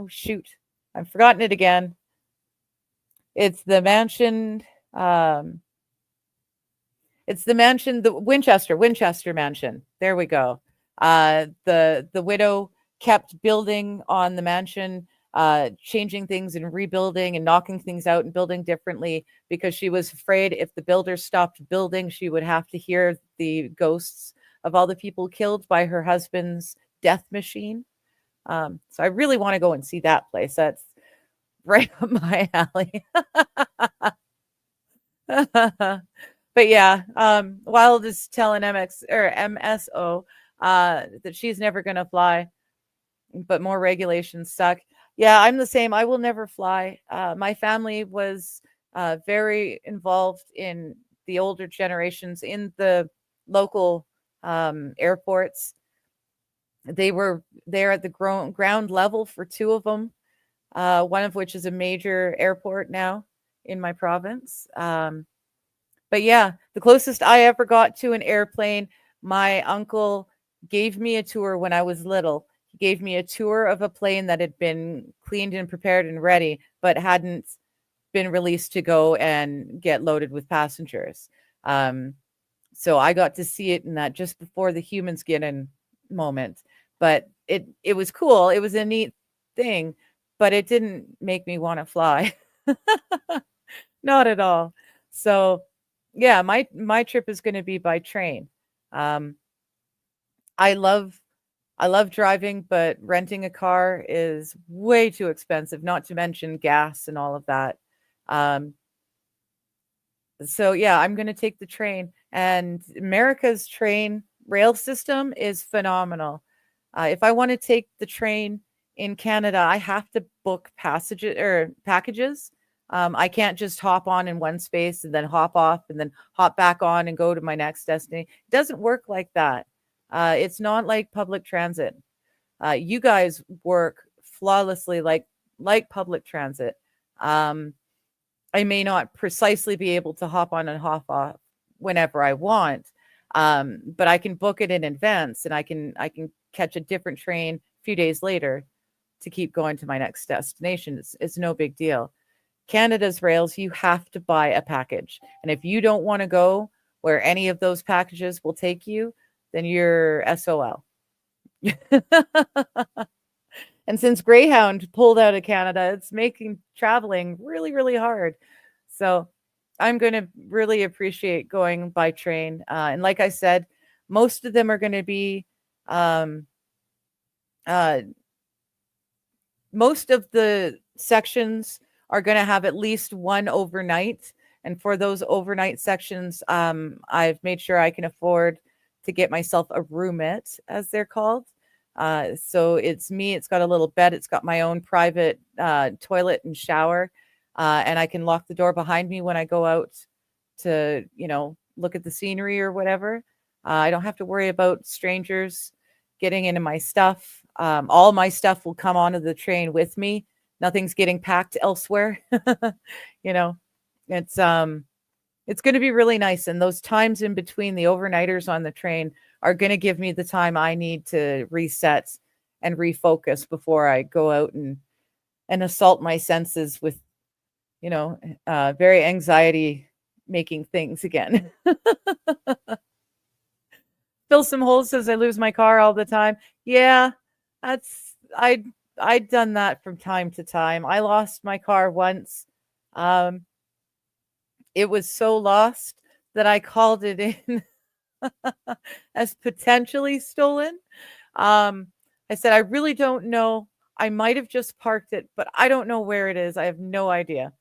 shoot, I've forgotten it again. It's the mansion. It's the mansion, the Winchester mansion. There we go. The widow kept building on the mansion, changing things and rebuilding and knocking things out and building differently, because she was afraid if the builders stopped building, she would have to hear the ghosts of all the people killed by her husband's death machine. So I really want to go and see that place. That's right up my alley. But yeah, Wild is telling MSO that she's never gonna fly, but more regulations suck. Yeah, I'm the same. I will never fly. My family was very involved in the older generations in the local airports. They were there at the ground level for two of them, one of which is a major airport now in my province. But yeah, the closest I ever got to an airplane, my uncle gave me a tour when I was little. He gave me a tour of a plane that had been cleaned and prepared and ready, but hadn't been released to go and get loaded with passengers. Um, so I got to see it in that just before the humans get in moment. But it was cool. It was a neat thing, but it didn't make me want to fly. Not at all. So yeah, my trip is going to be by train. Um, I love I love driving, but renting a car is way too expensive, not to mention gas and all of that. Um, so yeah, I'm going to take the train, and America's train rail system is phenomenal. If I want to take the train in Canada, I have to book passages or packages. I can't just hop on in one space and then hop off and then hop back on and go to my next destination. It doesn't work like that. It's not like public transit. You guys work flawlessly like public transit. Um, I may not precisely be able to hop on and hop off whenever I want, but I can book it in advance, and I can catch a different train a few days later to keep going to my next destination. It's no big deal. Canada's rails, you have to buy a package, and if you don't want to go where any of those packages will take you, then you're SOL. And since Greyhound pulled out of Canada, it's making traveling really, really hard. So I'm going to really appreciate going by train. And like I said, most of them are going to be, um, uh, most of the sections are going to have at least one overnight. And for those overnight sections, I've made sure I can afford to get myself a roomette, as they're called. So it's me. It's got a little bed. It's got my own private toilet and shower, and I can lock the door behind me when I go out to, look at the scenery or whatever. I don't have to worry about strangers getting into my stuff. All my stuff will come onto the train with me. Nothing's getting packed elsewhere. you know, it's going to be really nice. And those times in between the overnighters on the train are going to give me the time I need to reset and refocus before I go out and assault my senses with, very anxiety making things again. Fill some holes says I lose my car all the time. Yeah, that's I'd done that from time to time. I lost my car once. Um, it was so lost that I called it in as potentially stolen. I said, I really don't know. I might have just parked it, but I don't know where it is. I have no idea.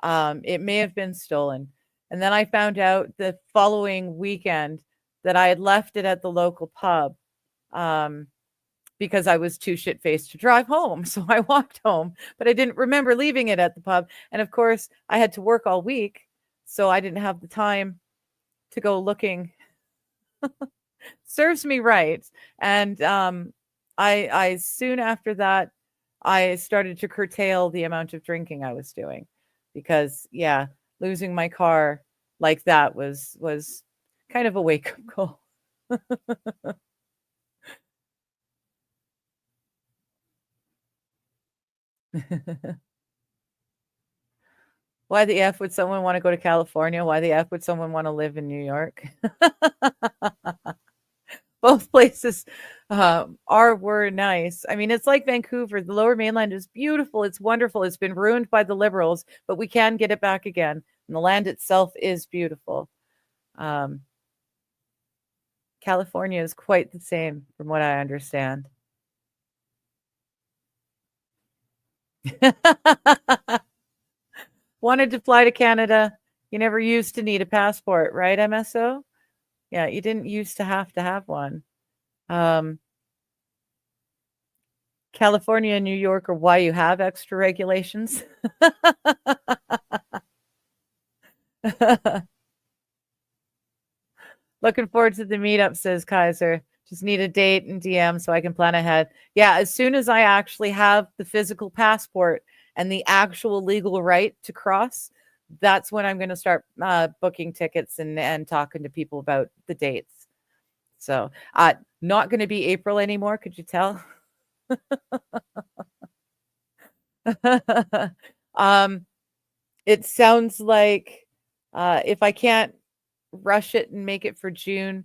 It may have been stolen. And then I found out the following weekend that I had left it at the local pub because I was too shit faced to drive home. So I walked home, but I didn't remember leaving it at the pub. And of course, I had to work all week. So I didn't have the time to go looking. Serves me right. And I soon after that, I started to curtail the amount of drinking I was doing because yeah, losing my car like that was kind of a wake up call. Why the F would someone want to go to California? Why the F would someone want to live in New York? Both places were nice. I mean, it's like Vancouver. The Lower Mainland is beautiful. It's wonderful. It's been ruined by the Liberals, but we can get it back again. And the land itself is beautiful. Um, California is quite the same, from what I understand. Wanted to fly to Canada. You never used to need a passport, right, MSO? Yeah, you didn't used to have one. California and New York are why you have extra regulations. Looking forward to the meetup, says Kaiser. Just need a date and DM so I can plan ahead. Yeah, as soon as I actually have the physical passport and the actual legal right to cross, that's when I'm going to start booking tickets and talking to people about the dates. So, not going to be April anymore. Could you tell? It sounds like if I can't rush it and make it for June,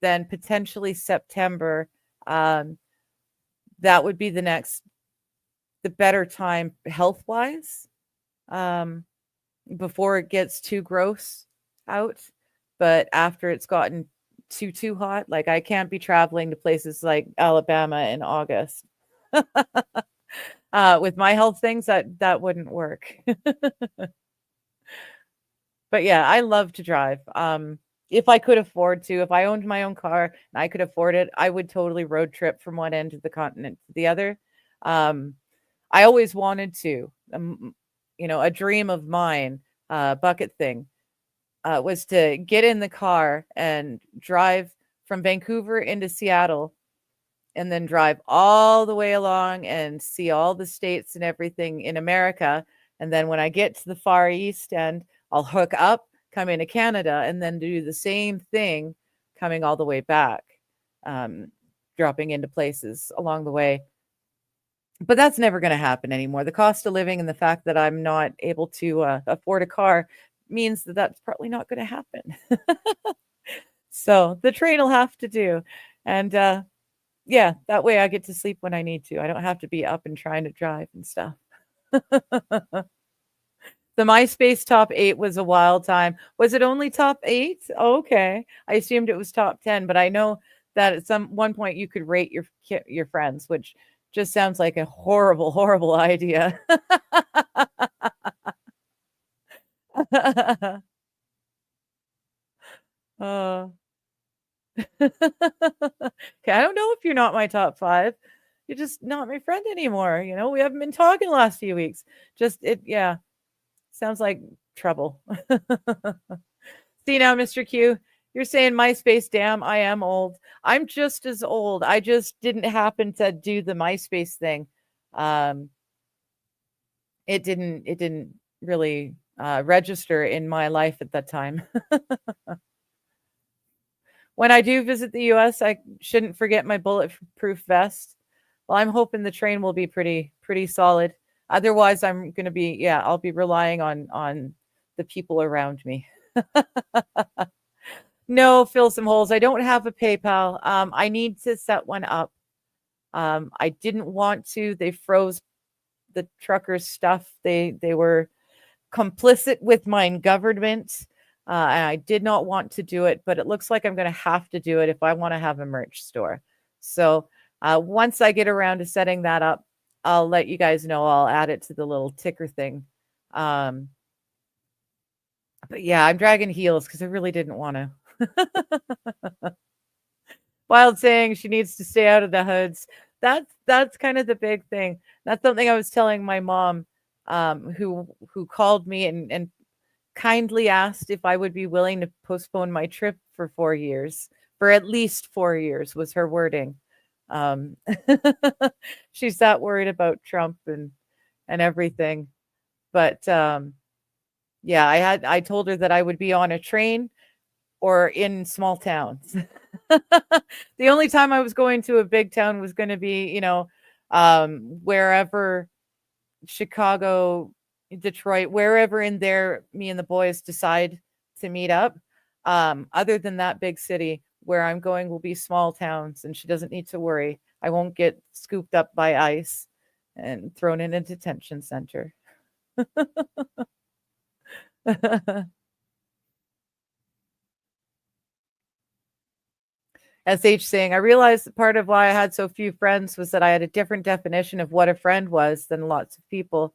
then potentially September. That would be the better time health wise, before it gets too gross out. But after it's gotten too hot, like I can't be traveling to places like Alabama in August. With my health things, that wouldn't work. But yeah, I love to drive. If I could afford to, if I owned my own car and I could afford it, I would totally road trip from one end of the continent to the other. I always wanted to, a dream of mine, bucket thing, was to get in the car and drive from Vancouver into Seattle and then drive all the way along and see all the states and everything in America. And then when I get to the Far East end, I'll hook up, come into Canada, and then do the same thing coming all the way back, dropping into places along the way. But that's never going to happen anymore. The cost of living and the fact that I'm not able to afford a car means that that's probably not going to happen. So the train will have to do. And yeah, that way I get to sleep when I need to. I don't have to be up and trying to drive and stuff. The MySpace top 8 was a wild time. Was it only top 8? Oh, okay. I assumed it was top 10, but I know that at some one point you could rate your friends, which just sounds like a horrible, horrible idea. uh, okay, I don't know if you're not my top 5. You're just not my friend anymore. We haven't been talking the last few weeks. Yeah. Sounds like trouble. See now, Mr. Q, you're saying MySpace. Damn, I am old. I'm just as old. I just didn't happen to do the MySpace thing. It didn't really register in my life at that time. When I do visit the US, I shouldn't forget my bulletproof vest. Well, I'm hoping the train will be pretty solid. Otherwise, I'm going to be, I'll be relying on the people around me. No, fill some holes. I don't have a PayPal. I need to set one up. I didn't want to. They froze the truckers' stuff. They were complicit with my government. And I did not want to do it, but it looks like I'm going to have to do it if I want to have a merch store. So once I get around to setting that up, I'll let you guys know. I'll add it to the little ticker thing. But yeah, I'm dragging heels because I really didn't want to. Wild saying she needs to stay out of the hoods. That's kind of the big thing. That's something I was telling my mom, who called me and kindly asked if I would be willing to postpone my trip for 4 years, for at least 4 years was her wording. She's that worried about Trump and everything. But yeah, I told her that I would be on a train or in small towns. The only time I was going to a big town was going to be, wherever, Chicago, Detroit, wherever in there me and the boys decide to meet up. Other than that big city, where I'm going will be small towns, and she doesn't need to worry. I won't get scooped up by ICE and thrown in a detention center. SH saying, I realized that part of why I had so few friends was that I had a different definition of what a friend was than lots of people.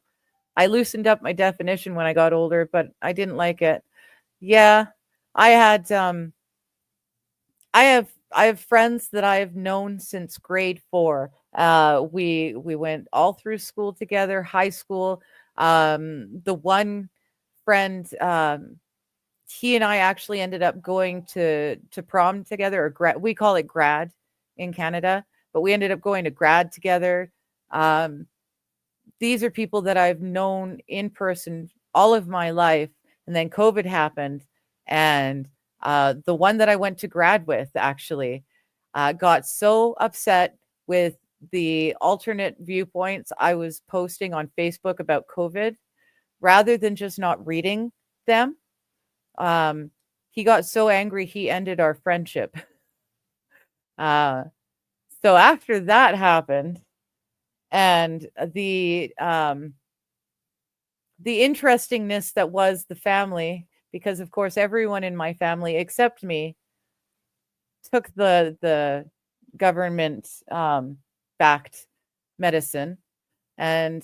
I loosened up my definition when I got older, but I didn't like it. Yeah, I had I have friends that I have known since grade 4. We went all through school together, high school. The one friend, he and I actually ended up going to prom together, or we call it grad in Canada, but we ended up going to grad together. Um, these are people that I've known in person all of my life, and then COVID happened, and the one that I went to grad with actually got so upset with the alternate viewpoints I was posting on Facebook about COVID, rather than just not reading them. Um, he got so angry he ended our friendship. Uh, so after that happened, and the interestingness that was the family, because of course everyone in my family except me took the government backed medicine, and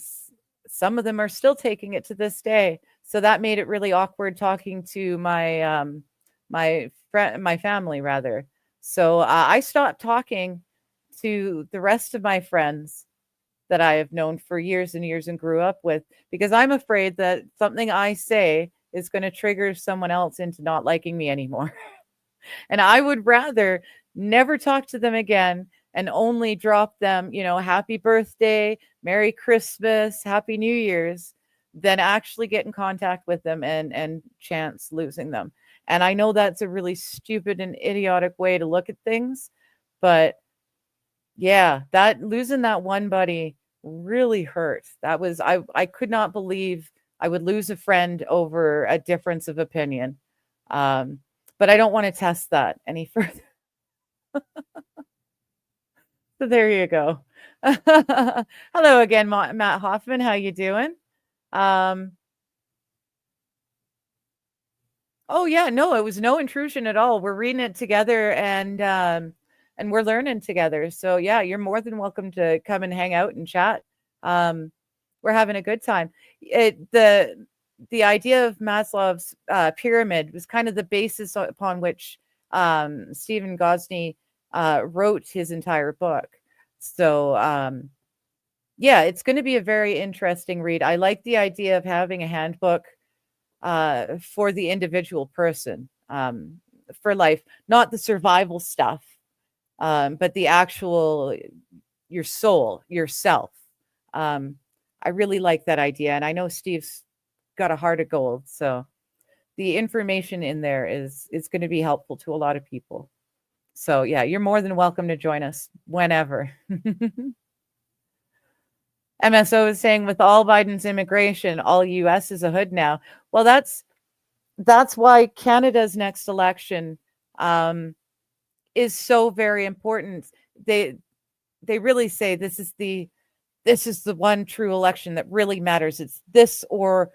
some of them are still taking it to this day. So that made it really awkward talking to my family rather. So I stopped talking to the rest of my friends that I have known for years and years and grew up with, because I'm afraid that something I say is going to trigger someone else into not liking me anymore. And I would rather never talk to them again and only drop them, happy birthday, Merry Christmas, Happy New Year's, than actually get in contact with them and chance losing them. And I know that's a really stupid and idiotic way to look at things, but yeah, that losing that one buddy really hurt. That was I could not believe I would lose a friend over a difference of opinion. Um, but I don't want to test that any further. So there you go. Hello again, Matt Hoffman. How you doing? Um, oh yeah, no, it was no intrusion at all. We're reading it together, and we're learning together. So yeah, you're more than welcome to come and hang out and chat. Um, we're having a good time. The idea of Maslow's pyramid was kind of the basis upon which Stephen Gosney wrote his entire book. So yeah, it's going to be a very interesting read. I like the idea of having a handbook for the individual person, for life, not the survival stuff, but the actual your soul, yourself. I really like that idea, and I know Steve's got a heart of gold, so the information in there is going to be helpful to a lot of people. So yeah, you're more than welcome to join us whenever. MSO is saying, with all Biden's immigration, all US is a hood now. Well, that's why Canada's next election is so very important. They really say this is the one true election that really matters. It's this or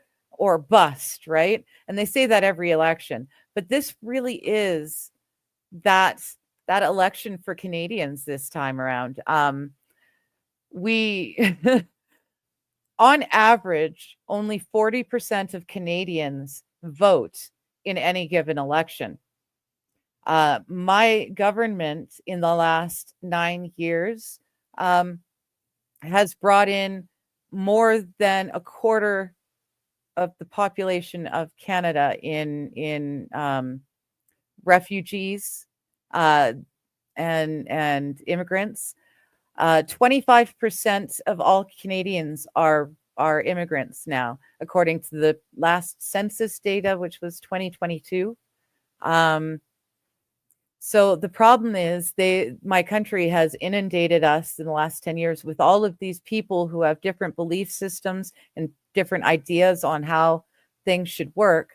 bust, right? And they say that every election, but this really is that election for Canadians this time around. We on average, only 40% of Canadians vote in any given election. My government in the last 9 years has brought in more than a quarter of the population of Canada in refugees and immigrants. 25% of all Canadians are immigrants now, according to the last census data, which was 2022. So the problem is my country has inundated us in the last 10 years with all of these people who have different belief systems and different ideas on how things should work.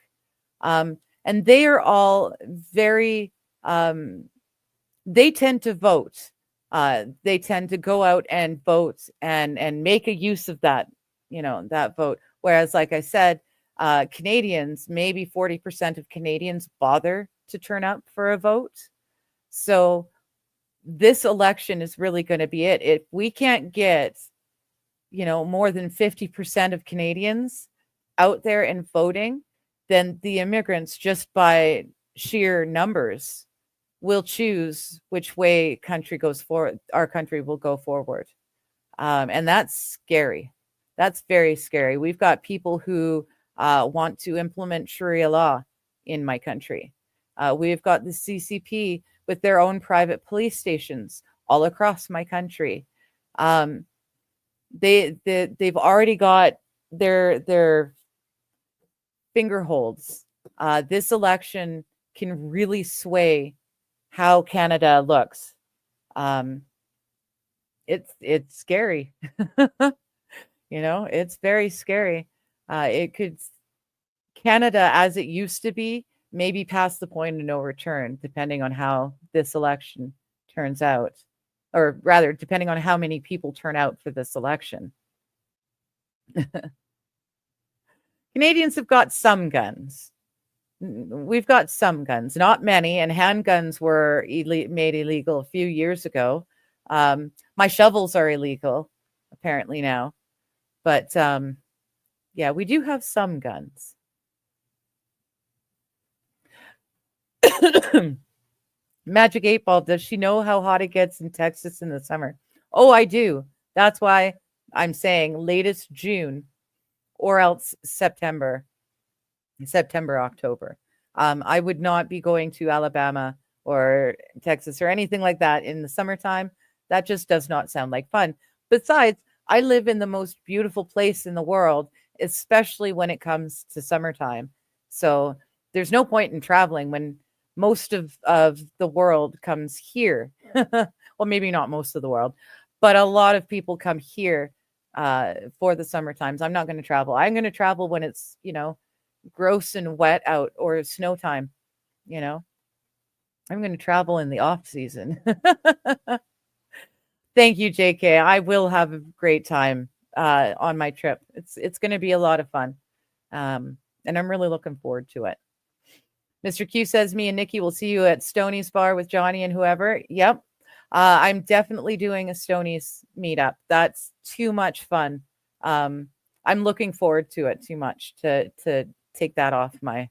And they are all very, they tend to vote. They tend to go out and vote and make a use of that, that vote. Whereas, like I said, Canadians, maybe 40% of Canadians bother to turn up for a vote. So this election is really going to be it. If we can't get, more than 50% of Canadians out there and voting, then the immigrants, just by sheer numbers, will choose which way country goes forward. Our country will go forward. And that's scary. That's very scary. We've got people who want to implement Sharia law in my country. We've got the CCP with their own private police stations all across my country. They've already got their finger holds. This election can really sway how Canada looks. It's scary. It's very scary. It could, Canada as it used to be, maybe past the point of no return, depending on how this election turns out, or rather, depending on how many people turn out for this election. Canadians have got some guns. We've got some guns, not many, and handguns were made illegal a few years ago. My shovels are illegal, apparently now. But yeah, we do have some guns. Magic 8 Ball, does she know how hot it gets in Texas in the summer? Oh, I do. That's why I'm saying latest June or else September, October. I would not be going to Alabama or Texas or anything like that in the summertime. That just does not sound like fun. Besides, I live in the most beautiful place in the world, especially when it comes to summertime. So there's no point in traveling when most of the world comes here. Well, maybe not most of the world, but a lot of people come here for the summer times. I'm not going to travel. I'm going to travel when it's, gross and wet out or snow time. I'm going to travel in the off season. Thank you, JK. I will have a great time on my trip. It's going to be a lot of fun. And I'm really looking forward to it. Mr. Q says, me and Nikki will see you at Stoney's Bar with Johnny and whoever. Yep. I'm definitely doing a Stoney's meetup. That's too much fun. I'm looking forward to it too much to take that off my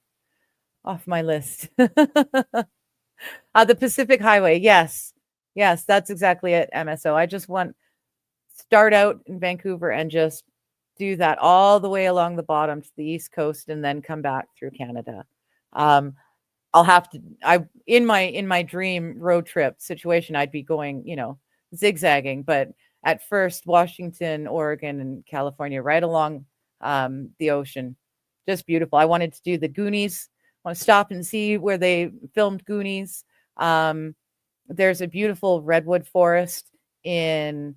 list. The Pacific Highway. Yes, that's exactly it, MSO. I just want start out in Vancouver and just do that all the way along the bottom to the East Coast and then come back through Canada. I'll have to, in my dream road trip situation, I'd be going, zigzagging, but at first Washington, Oregon, and California, right along the ocean. Just beautiful. I wanted to do the Goonies. I want to stop and see where they filmed Goonies. There's a beautiful redwood forest in,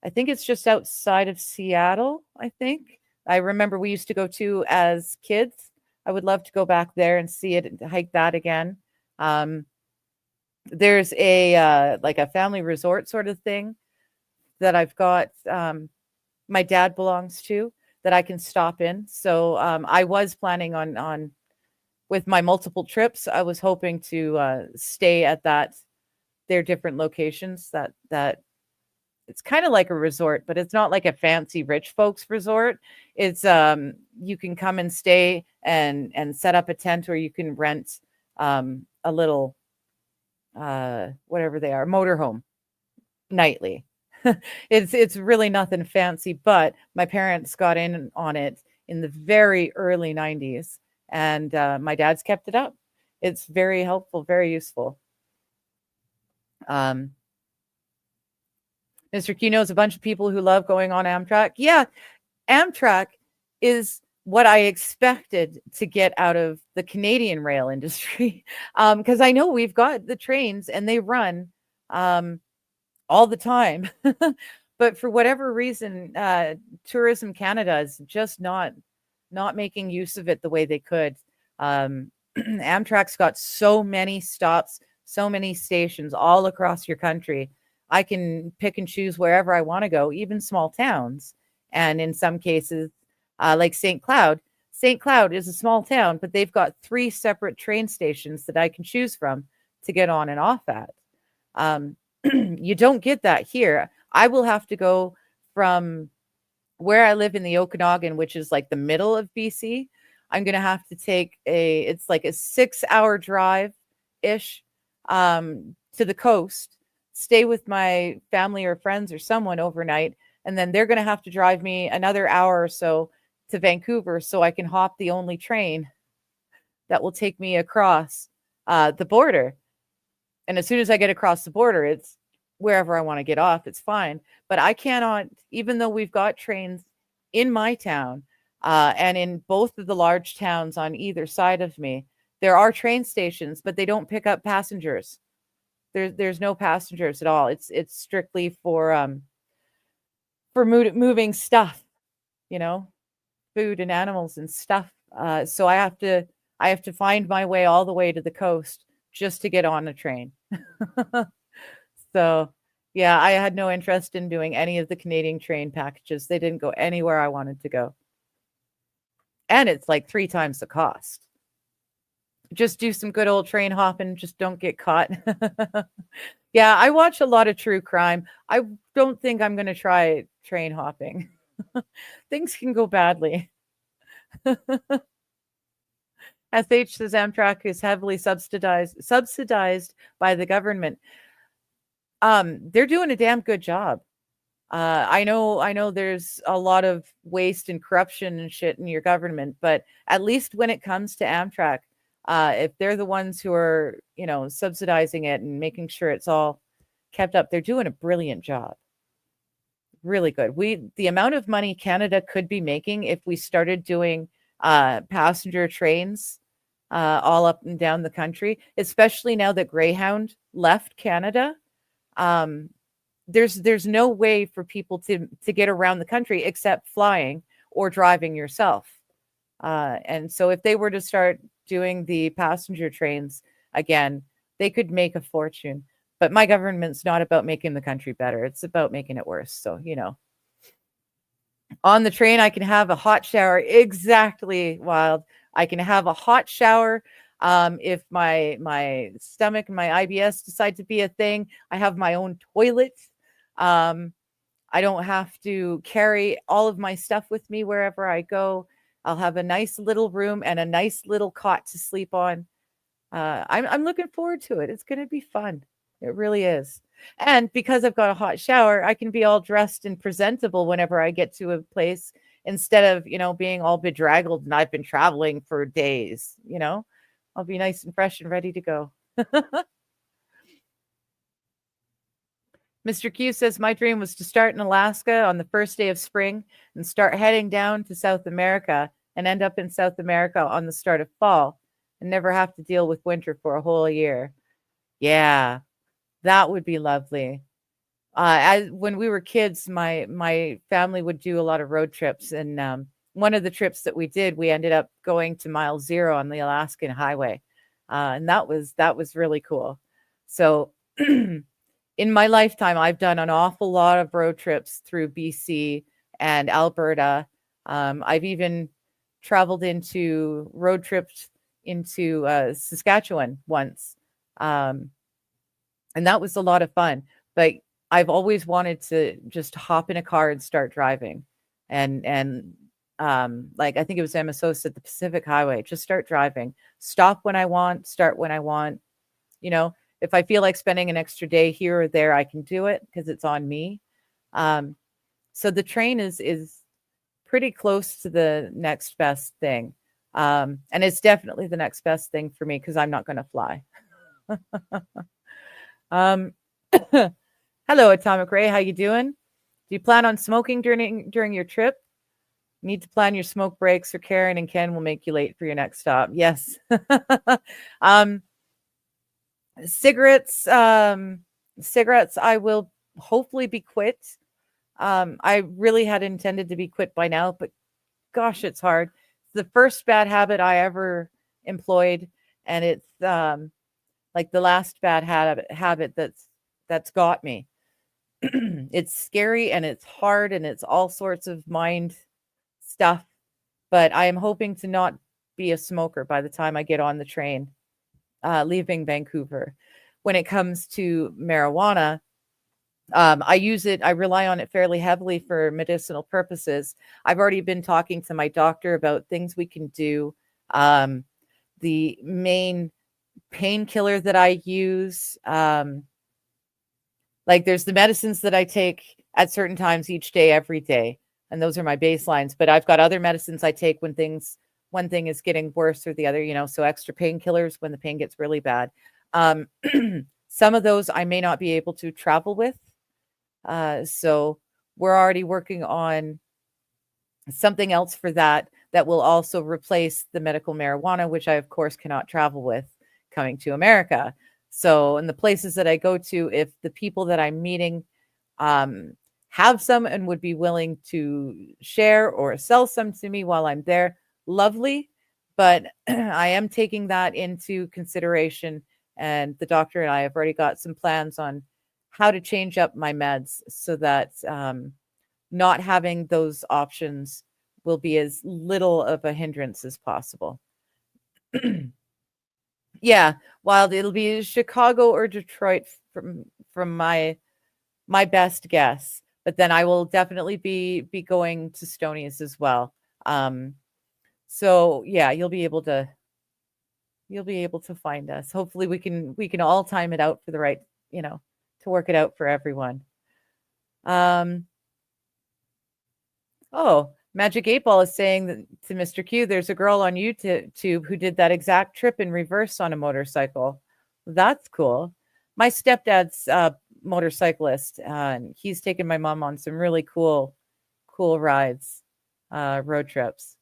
I think it's just outside of Seattle, I think. I remember we used to go to as kids. I would love to go back there and see it, hike that again. There's a like a family resort sort of thing that I've got. My dad belongs to that I can stop in. So I was planning on with my multiple trips. I was hoping to stay at their different locations. That it's kind of like a resort, but it's not like a fancy rich folks resort. It's you can come and stay and set up a tent, or you can rent a little whatever they are, motorhome nightly. It's really nothing fancy, but my parents got in on it in the very early 90s, and my dad's kept it up. It's very helpful, very useful. Mr. Q knows a bunch of people who love going on Amtrak. Yeah, Amtrak is what I expected to get out of the Canadian rail industry, because I know we've got the trains and they run all the time. But for whatever reason, Tourism Canada is just not making use of it the way they could. Amtrak's got so many stops, so many stations all across your country. I can pick and choose wherever I want to go, even small towns. And in some cases, like St. Cloud is a small town, but they've got 3 separate train stations that I can choose from to get on and off at. You don't get that here. I will have to go from where I live in the Okanagan, which is like the middle of BC. I'm going to have to take it's like a 6-hour drive ish to the coast, stay with my family or friends or someone overnight. And then they're going to have to drive me another hour or so to Vancouver so I can hop the only train that will take me across the border. And as soon as I get across the border, it's wherever I want to get off. It's fine. But I cannot, even though we've got trains in my town and in both of the large towns on either side of me, there are train stations, but they don't pick up passengers. There's no passengers at all. It's strictly for moving stuff, you know, food and animals and stuff. So I have to find my way all the way to the coast just to get on a train. So, yeah, I had no interest in doing any of the Canadian train packages. They didn't go anywhere I wanted to go. And it's like 3 times the cost. Just do some good old train hopping, just don't get caught. Yeah, I watch a lot of true crime. I don't think I'm going to try train hopping. Things can go badly. SH says Amtrak is heavily subsidized by the government. They're doing a damn good job. I know there's a lot of waste and corruption and shit in your government, but at least when it comes to Amtrak, if they're the ones who are, subsidizing it and making sure it's all kept up, they're doing a brilliant job. Really good. The amount of money Canada could be making if we started doing passenger trains all up and down the country, especially now that Greyhound left Canada. There's no way for people to get around the country except flying or driving yourself. And so if they were to start doing the passenger trains again, they could make a fortune. But my government's not about making the country better. It's about making it worse. So, on the train, I can have a hot shower. Exactly, Wild. I can have a hot shower. If my stomach and my IBS decide to be a thing, I have my own toilet. I don't have to carry all of my stuff with me wherever I go. I'll have a nice little room and a nice little cot to sleep on. I'm looking forward to it. It's going to be fun. It really is. And because I've got a hot shower, I can be all dressed and presentable whenever I get to a place instead of, being all bedraggled and I've been traveling for days, I'll be nice and fresh and ready to go. Mr. Q says, my dream was to start in Alaska on the first day of spring and start heading down to South America and end up in South America on the start of fall and never have to deal with winter for a whole year. Yeah, that would be lovely. When we were kids, my family would do a lot of road trips. And one of the trips that we did, we ended up going to Mile Zero on the Alaskan Highway. And that was really cool. So in my lifetime, I've done an awful lot of road trips through BC and Alberta. I've even traveled into road trips into Saskatchewan once. And that was a lot of fun. But I've always wanted to just hop in a car and start driving. And like I think it was MSO said, the Pacific Highway, just start driving. Stop when I want, start when I want. If I feel like spending an extra day here or there, I can do it because it's on me. So the train is pretty close to the next best thing. And it's definitely the next best thing for me because I'm not going to fly. Hello, Atomic Ray. How you doing? Do you plan on smoking during your trip? You need to plan your smoke breaks, or Karen and Ken will make you late for your next stop. Yes. Cigarettes, I will hopefully be quit. I really had intended to be quit by now, but gosh, it's hard. It's the first bad habit I ever employed, and it's like the last bad habit that's got me. It's scary and it's hard and it's all sorts of mind stuff, but I am hoping to not be a smoker by the time I get on the train leaving Vancouver. When it comes to marijuana, I use it, I rely on it fairly heavily for medicinal purposes. I've already been talking to my doctor about things we can do. Um, the main painkiller that I use, like there's the medicines that I take at certain times each day, every day, and those are my baselines. But I've got other medicines I take when one thing is getting worse or the other, so extra painkillers when the pain gets really bad. Um, some of those I may not be able to travel with. So we're already working on something else for that will also replace the medical marijuana, which I, of course, cannot travel with coming to America. So in the places that I go to, if the people that I'm meeting have some and would be willing to share or sell some to me while I'm there, lovely. But I am taking that into consideration. And the doctor and I have already got some plans on how to change up my meds so that not having those options will be as little of a hindrance as possible. Yeah, while it'll be Chicago or Detroit from my best guess, but then I will definitely be going to Stonies as well. So yeah, you'll be able to find us. Hopefully we can all time it out for the right, to work it out for everyone. Oh, Magic 8 Ball is saying that to Mr. Q, there's a girl on YouTube who did that exact trip in reverse on a motorcycle. That's cool. My stepdad's a motorcyclist, and he's taken my mom on some really cool rides, road trips.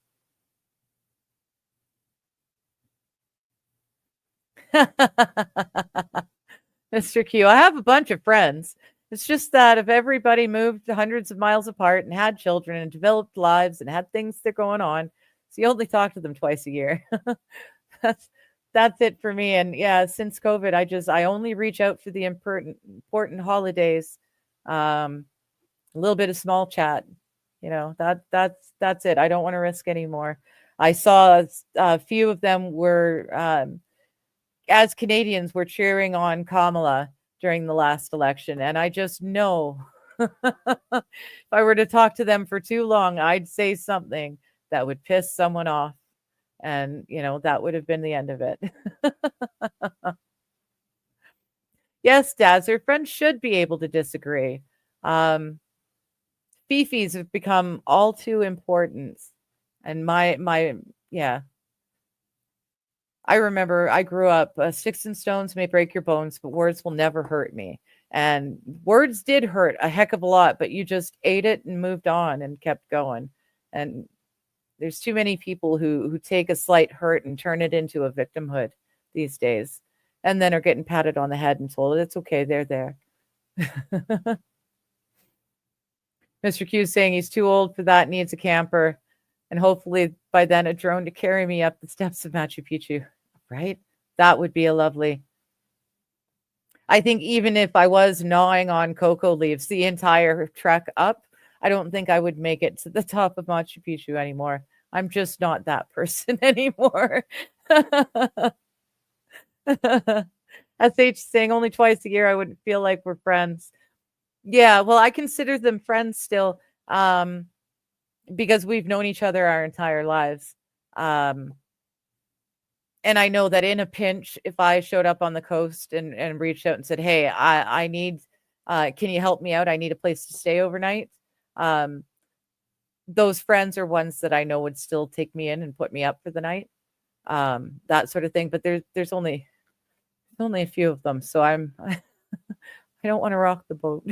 Mr. Q, I have a bunch of friends. It's just that if everybody moved hundreds of miles apart and had children and developed lives and had things that are going on, so you only talk to them twice a year. That's it for me. And yeah, since COVID, I only reach out for the important holidays. A little bit of small chat. That's it. I don't want to risk anymore. I saw a few of them were as Canadians were cheering on Kamala during the last election. And I just know if I were to talk to them for too long, I'd say something that would piss someone off. And, that would have been the end of it. Yes, Dazzer, friends should be able to disagree. Fifis have become all too important. And yeah. I remember I grew up, sticks and stones may break your bones, but words will never hurt me. And words did hurt a heck of a lot, but you just ate it and moved on and kept going. And there's too many people who take a slight hurt and turn it into a victimhood these days, and then are getting patted on the head and told it's okay, they're there. Mr. Q saying he's too old for that, needs a camper, and hopefully by then a drone to carry me up the steps of Machu Picchu. Right? That would be a lovely. I think even if I was gnawing on cocoa leaves the entire trek up, I don't think I would make it to the top of Machu Picchu anymore. I'm just not that person anymore. SH saying only twice a year I wouldn't feel like we're friends. Yeah, well, I consider them friends still, because we've known each other our entire lives. And I know that in a pinch, if I showed up on the coast and reached out and said, hey, I need, can you help me out? I need a place to stay overnight. Those friends are ones that I know would still take me in and put me up for the night. That sort of thing. But there's only a few of them. So I don't want to rock the boat.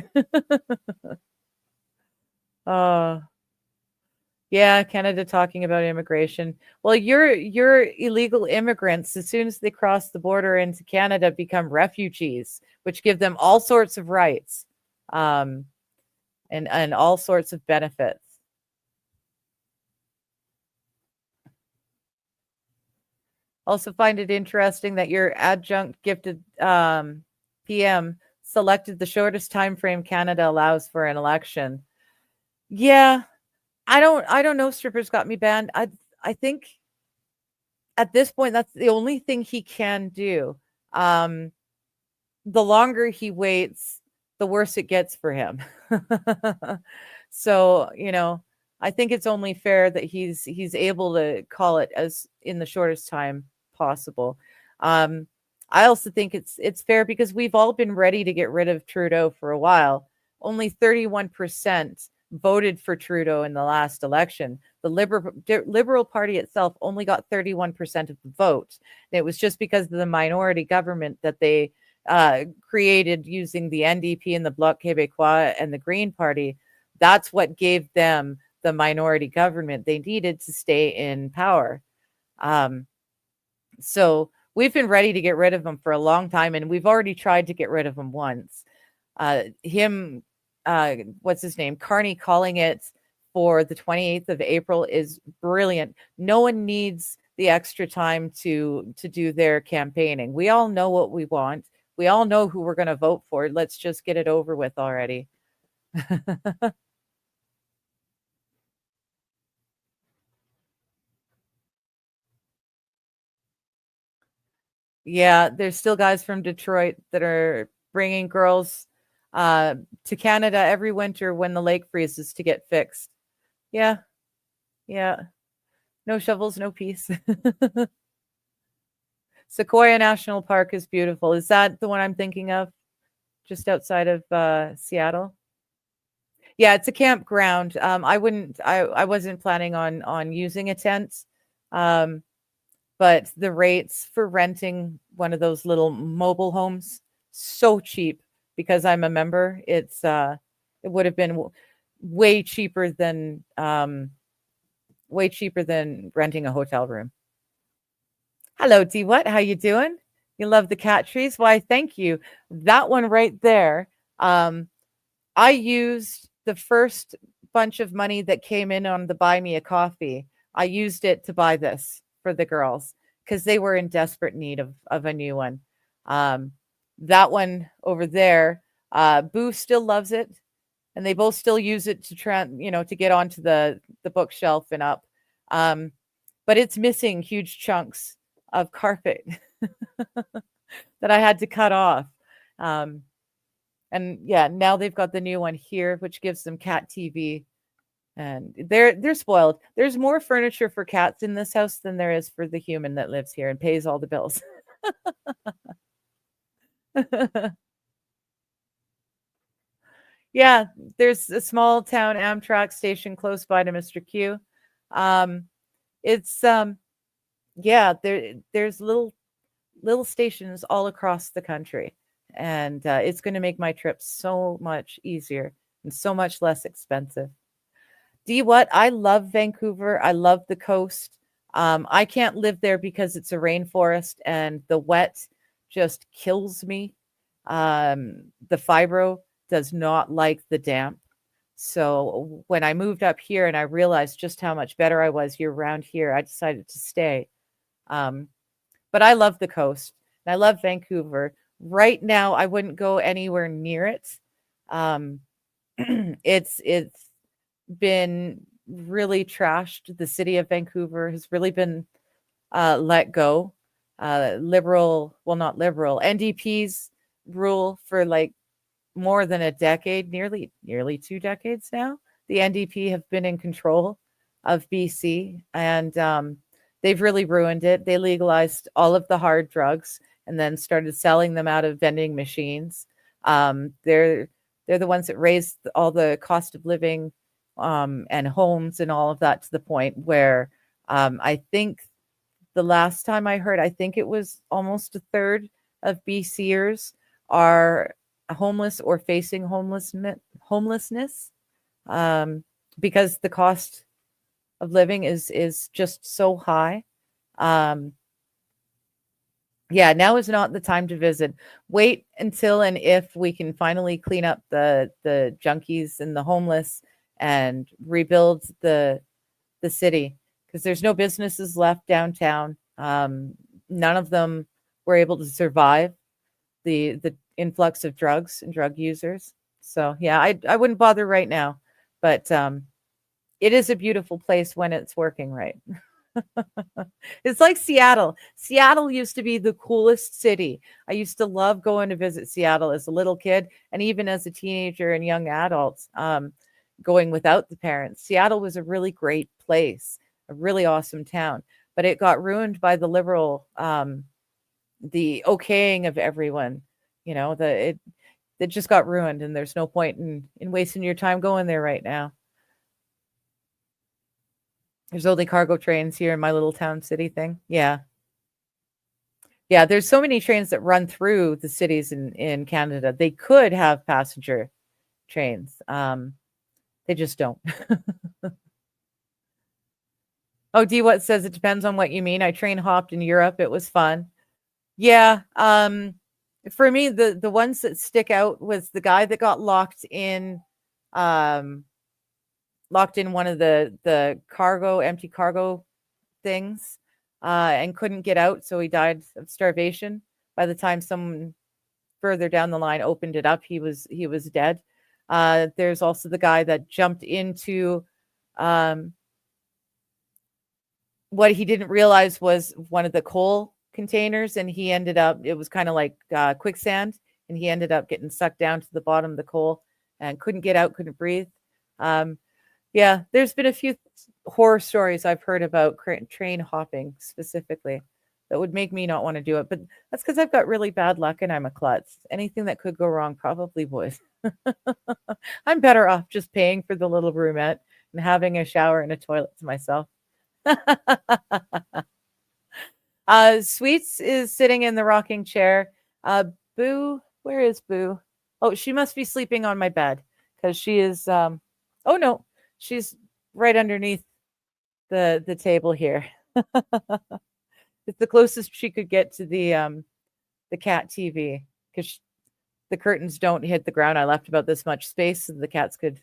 Yeah, Canada talking about immigration. Well, your illegal immigrants, as soon as they cross the border into Canada, become refugees, which give them all sorts of rights, and all sorts of benefits. Also find it interesting that your adjunct gifted PM selected the shortest time frame Canada allows for an election. Yeah, I don't know. Strippers got me banned. I think at this point that's the only thing he can do. The longer he waits, the worse it gets for him. So, I think it's only fair that he's able to call it as in the shortest time possible. Um, I also think it's fair because we've all been ready to get rid of Trudeau for a while. Only 31% voted for Trudeau in the last election. The Liberal Party itself only got 31% of the vote. And it was just because of the minority government that they created using the NDP and the Bloc Québécois and the Green Party. That's what gave them the minority government they needed to stay in power. So we've been ready to get rid of him for a long time, and we've already tried to get rid of him once. What's his name? Carney calling it for the 28th of April is brilliant. No one needs the extra time to do their campaigning. We all know what we want. We all know who we're going to vote for. Let's just get it over with already. Yeah, there's still guys from Detroit that are bringing girls to Canada every winter when the lake freezes to get fixed. Yeah, yeah. No shovels, no peace. Sequoia National Park is beautiful. Is that the one I'm thinking of? Just outside of Seattle? Yeah, it's a campground. I wasn't planning on using a tent. But the rates for renting one of those little mobile homes, so cheap because I'm a member. It would have been way cheaper than renting a hotel room. Hello, D. What? How you doing? You love the cat trees? Why, thank you. That one right there. I used the first bunch of money that came in on the Buy Me a Coffee. I used it to buy this for the girls because they were in desperate need of a new one. That one over there, Boo still loves it, and they both still use it to to get onto the bookshelf and up. But it's missing huge chunks of carpet that I had to cut off. And yeah, now they've got the new one here, which gives them cat TV. And they're spoiled. There's more furniture for cats in this house than there is for the human that lives here and pays all the bills. Yeah, there's a small town Amtrak station close by to Mr. Q. It's yeah, there's little stations all across the country, and it's going to make my trip so much easier and so much less expensive. D. What? I love Vancouver. I love the coast. I can't live there because it's a rainforest and the wet just kills me. The fibro does not like the damp. So when I moved up here and I realized just how much better I was year round here, I decided to stay. But I love the coast and I love Vancouver. Right now, I wouldn't go anywhere near it. It's been really trashed. The city of Vancouver has really been let go. Liberal, well, not liberal, NDP's rule for like more than a decade, nearly 2 decades now. The NDP have been in control of BC, and they've really ruined it. They legalized all of the hard drugs and then started selling them out of vending machines. They're the ones that raised all the cost of living and homes and all of that to the point where I think the last time I heard, I think it was almost a third of BCers are homeless or facing homelessness because the cost of living is just so high. Yeah, now is not the time to visit. Wait until and if we can finally clean up the junkies and the homeless and rebuild the city, because there's no businesses left downtown. None of them were able to survive the influx of drugs and drug users. So yeah, I wouldn't bother right now, but it is a beautiful place when it's working right. It's like Seattle. Seattle used to be the coolest city. I used to love going to visit Seattle as a little kid and even as a teenager and young adults, going without the parents. Seattle was a really great place, a really awesome town, but it got ruined by the liberal, the okaying of everyone. It just got ruined, and there's no point in wasting your time going there right now. There's only cargo trains here in my little town city thing. Yeah. Yeah, there's so many trains that run through the cities in Canada. They could have passenger trains. They just don't. Oh, D what says it depends on what you mean. I train hopped in Europe. It was fun. Yeah. For me, the ones that stick out was the guy that got um locked in one of the empty cargo things, and couldn't get out, so he died of starvation. By the time someone further down the line opened it up, he was dead. There's also the guy that jumped into, what he didn't realize was one of the coal containers, and it was kind of like quicksand, and he ended up getting sucked down to the bottom of the coal and couldn't get out, couldn't breathe. Yeah, there's been a few horror stories I've heard about train hopping specifically that would make me not want to do it. But that's because I've got really bad luck and I'm a klutz. Anything that could go wrong probably would. I'm better off just paying for the little roomette and having a shower and a toilet to myself. Sweets is sitting in the rocking chair. Boo, where is Boo? Oh, she must be sleeping on my bed because she is. Oh no, she's right underneath the table here. It's the closest she could get to the cat TV because the curtains don't hit the ground. I left about this much space so the cats could,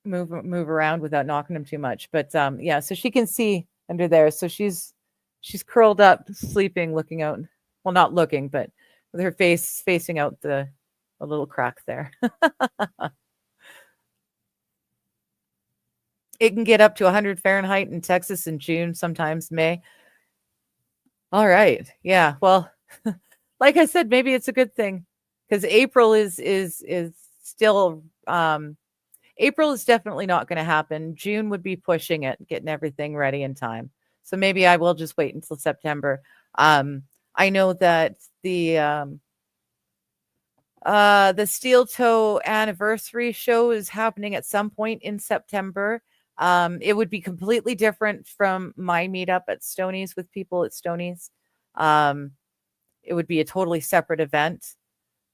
move around without knocking them too much. But yeah, so she can see under there. So she's curled up, sleeping, looking out. Well, not looking, but with her face facing out a little crack there. It can get up to 100 Fahrenheit in Texas in June, sometimes May. All right. Yeah. Well, like I said, maybe it's a good thing because April is still April is definitely not going to happen. June would be pushing it, getting everything ready in time. So maybe I will just wait until September. I know that the Steel Toe anniversary show is happening at some point in September. It would be completely different from my meetup at Stoney's with people at Stoney's. It would be a totally separate event,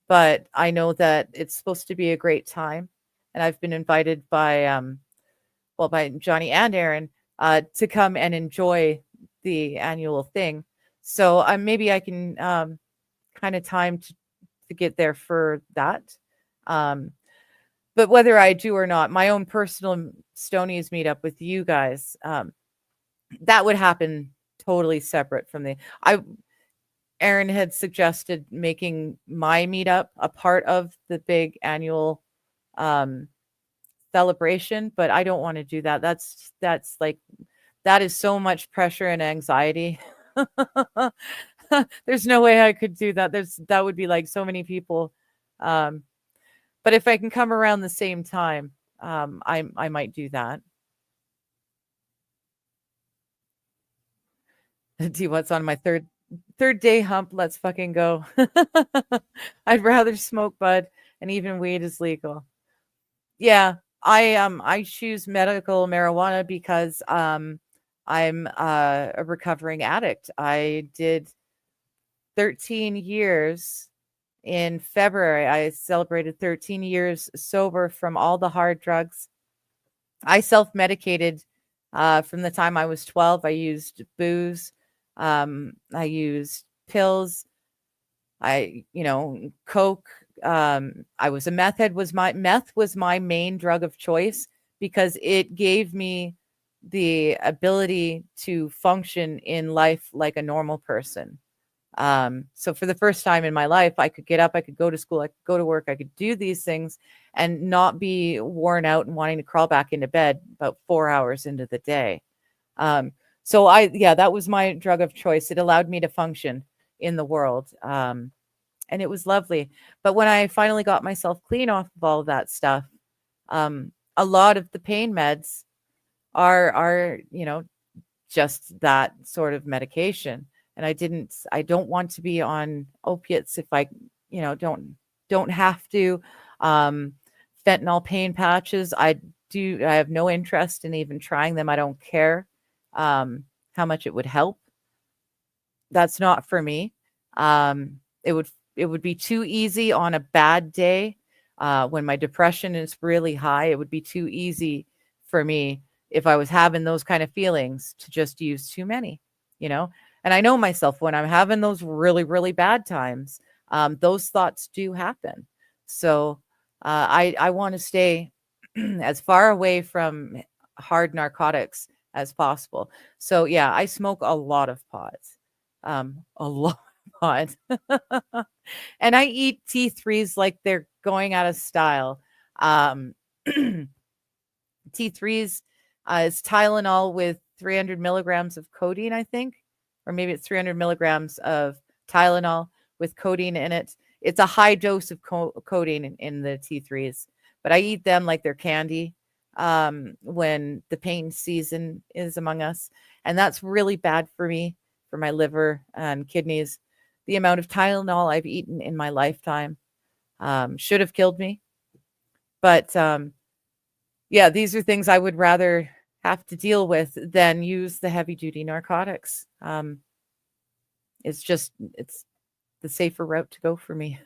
but I know that it's supposed to be a great time. And I've been invited by Johnny and Aaron, to come and enjoy the annual thing. So maybe I can kind of time to get there for that. But whether I do or not, my own personal Stoney's meetup with you guys, that would happen totally separate from Aaron had suggested making my meetup a part of the big annual celebration, but I don't want to do that. That is so much pressure and anxiety. There's no way I could do that. That would be like so many people. But if I can come around the same time, I might do that. Do what's on my third day hump? Let's fucking go. I'd rather smoke bud, and even weed is legal. Yeah, I choose medical marijuana because I'm a recovering addict. I did 13 years. In February, I celebrated 13 years sober from all the hard drugs. I self-medicated from the time I was 12. I used booze. I used pills. Coke. I was a meth head. Meth was my main drug of choice because it gave me the ability to function in life like a normal person. So for the first time in my life, I could get up, I could go to school, I could go to work, I could do these things and not be worn out and wanting to crawl back into bed about 4 hours into the day. So that was my drug of choice. It allowed me to function in the world. And it was lovely. But when I finally got myself clean off of all of that stuff, a lot of the pain meds are, just that sort of medication. And I don't want to be on opiates if I, don't have to. Fentanyl pain patches, I have no interest in even trying them. I don't care how much it would help. That's not for me. It would be too easy on a bad day when my depression is really high. It would be too easy for me if I was having those kind of feelings to just use too many, And I know myself when I'm having those really, really bad times, those thoughts do happen. So I want to stay as far away from hard narcotics as possible. So yeah, I smoke a lot of pot, a lot of pot, and I eat T3s like they're going out of style. T3s is Tylenol with 300 milligrams of codeine, I think, or maybe it's 300 milligrams of Tylenol with codeine in it. It's a high dose of codeine in the T3s, but I eat them like they're candy when the pain season is among us. And that's really bad for me, for my liver and kidneys. The amount of Tylenol I've eaten in my lifetime should have killed me. But yeah, these are things I would rather have to deal with than use the heavy duty narcotics. It's the safer route to go for me.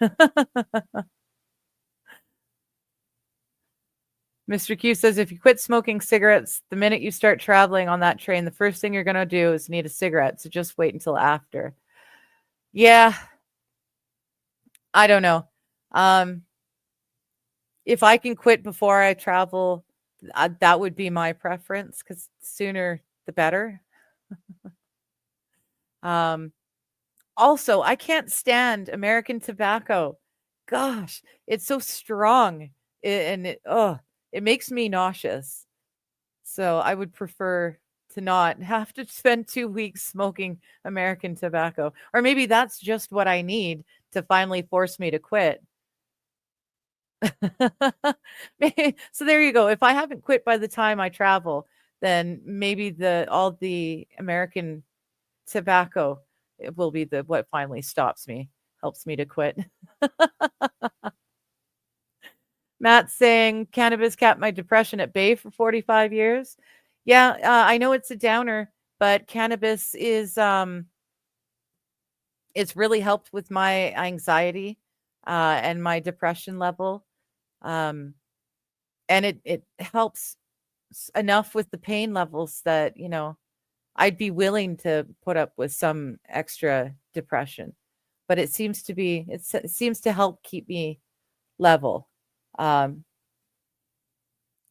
Mr. Q says, if you quit smoking cigarettes the minute you start traveling on that train, the first thing you're going to do is need a cigarette. So just wait until after. Yeah. I don't know. If I can quit before I travel, that would be my preference, because sooner the better. Also, I can't stand American tobacco. Gosh, it's so strong, it makes me nauseous. So I would prefer to not have to spend 2 weeks smoking American tobacco. Or maybe that's just what I need to finally force me to quit. So there you go. If I haven't quit by the time I travel, then maybe all the American tobacco will be what finally stops me, helps me to quit. Matt's saying cannabis kept my depression at bay for 45 years. Yeah, I know it's a downer, but cannabis is it's really helped with my anxiety and my depression level. And it helps enough with the pain levels that, I'd be willing to put up with some extra depression, but it seems to help keep me level. And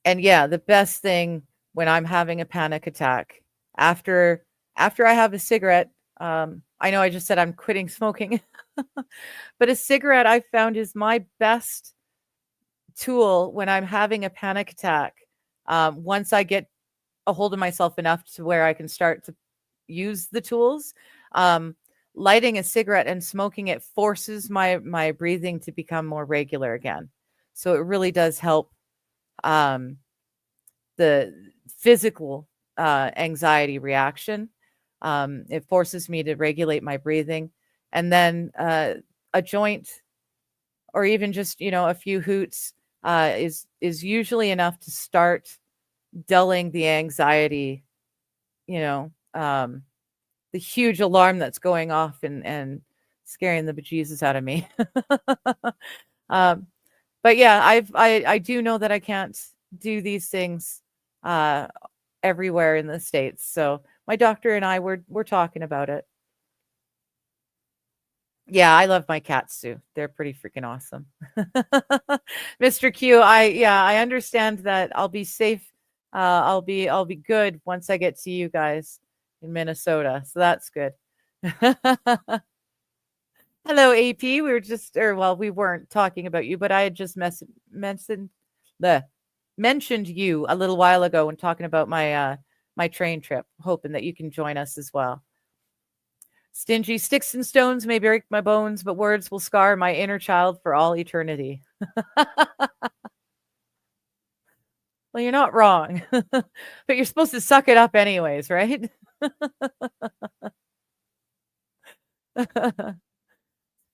yeah, the best thing when I'm having a panic attack after I have a cigarette, I know I just said I'm quitting smoking, but a cigarette I found is my best tool when I'm having a panic attack. Once I get a hold of myself enough to where I can start to use the tools, lighting a cigarette and smoking it forces my breathing to become more regular again. So it really does help the physical anxiety reaction. It forces me to regulate my breathing, and then a joint or even just a few hoots is usually enough to start dulling the anxiety, the huge alarm that's going off and scaring the bejesus out of me. But yeah, I do know that I can't do these things everywhere in the States. So my doctor and I we're talking about it. Yeah, I love my cats too. They're pretty freaking awesome. Mr. Q, I understand that I'll be safe. I'll be good once I get to you guys in Minnesota. So that's good. Hello, AP. We were we weren't talking about you, but I had just mentioned you a little while ago when talking about my my train trip, hoping that you can join us as well. Stingy sticks and stones may break my bones, but words will scar my inner child for all eternity. Well, you're not wrong, but you're supposed to suck it up anyways, right?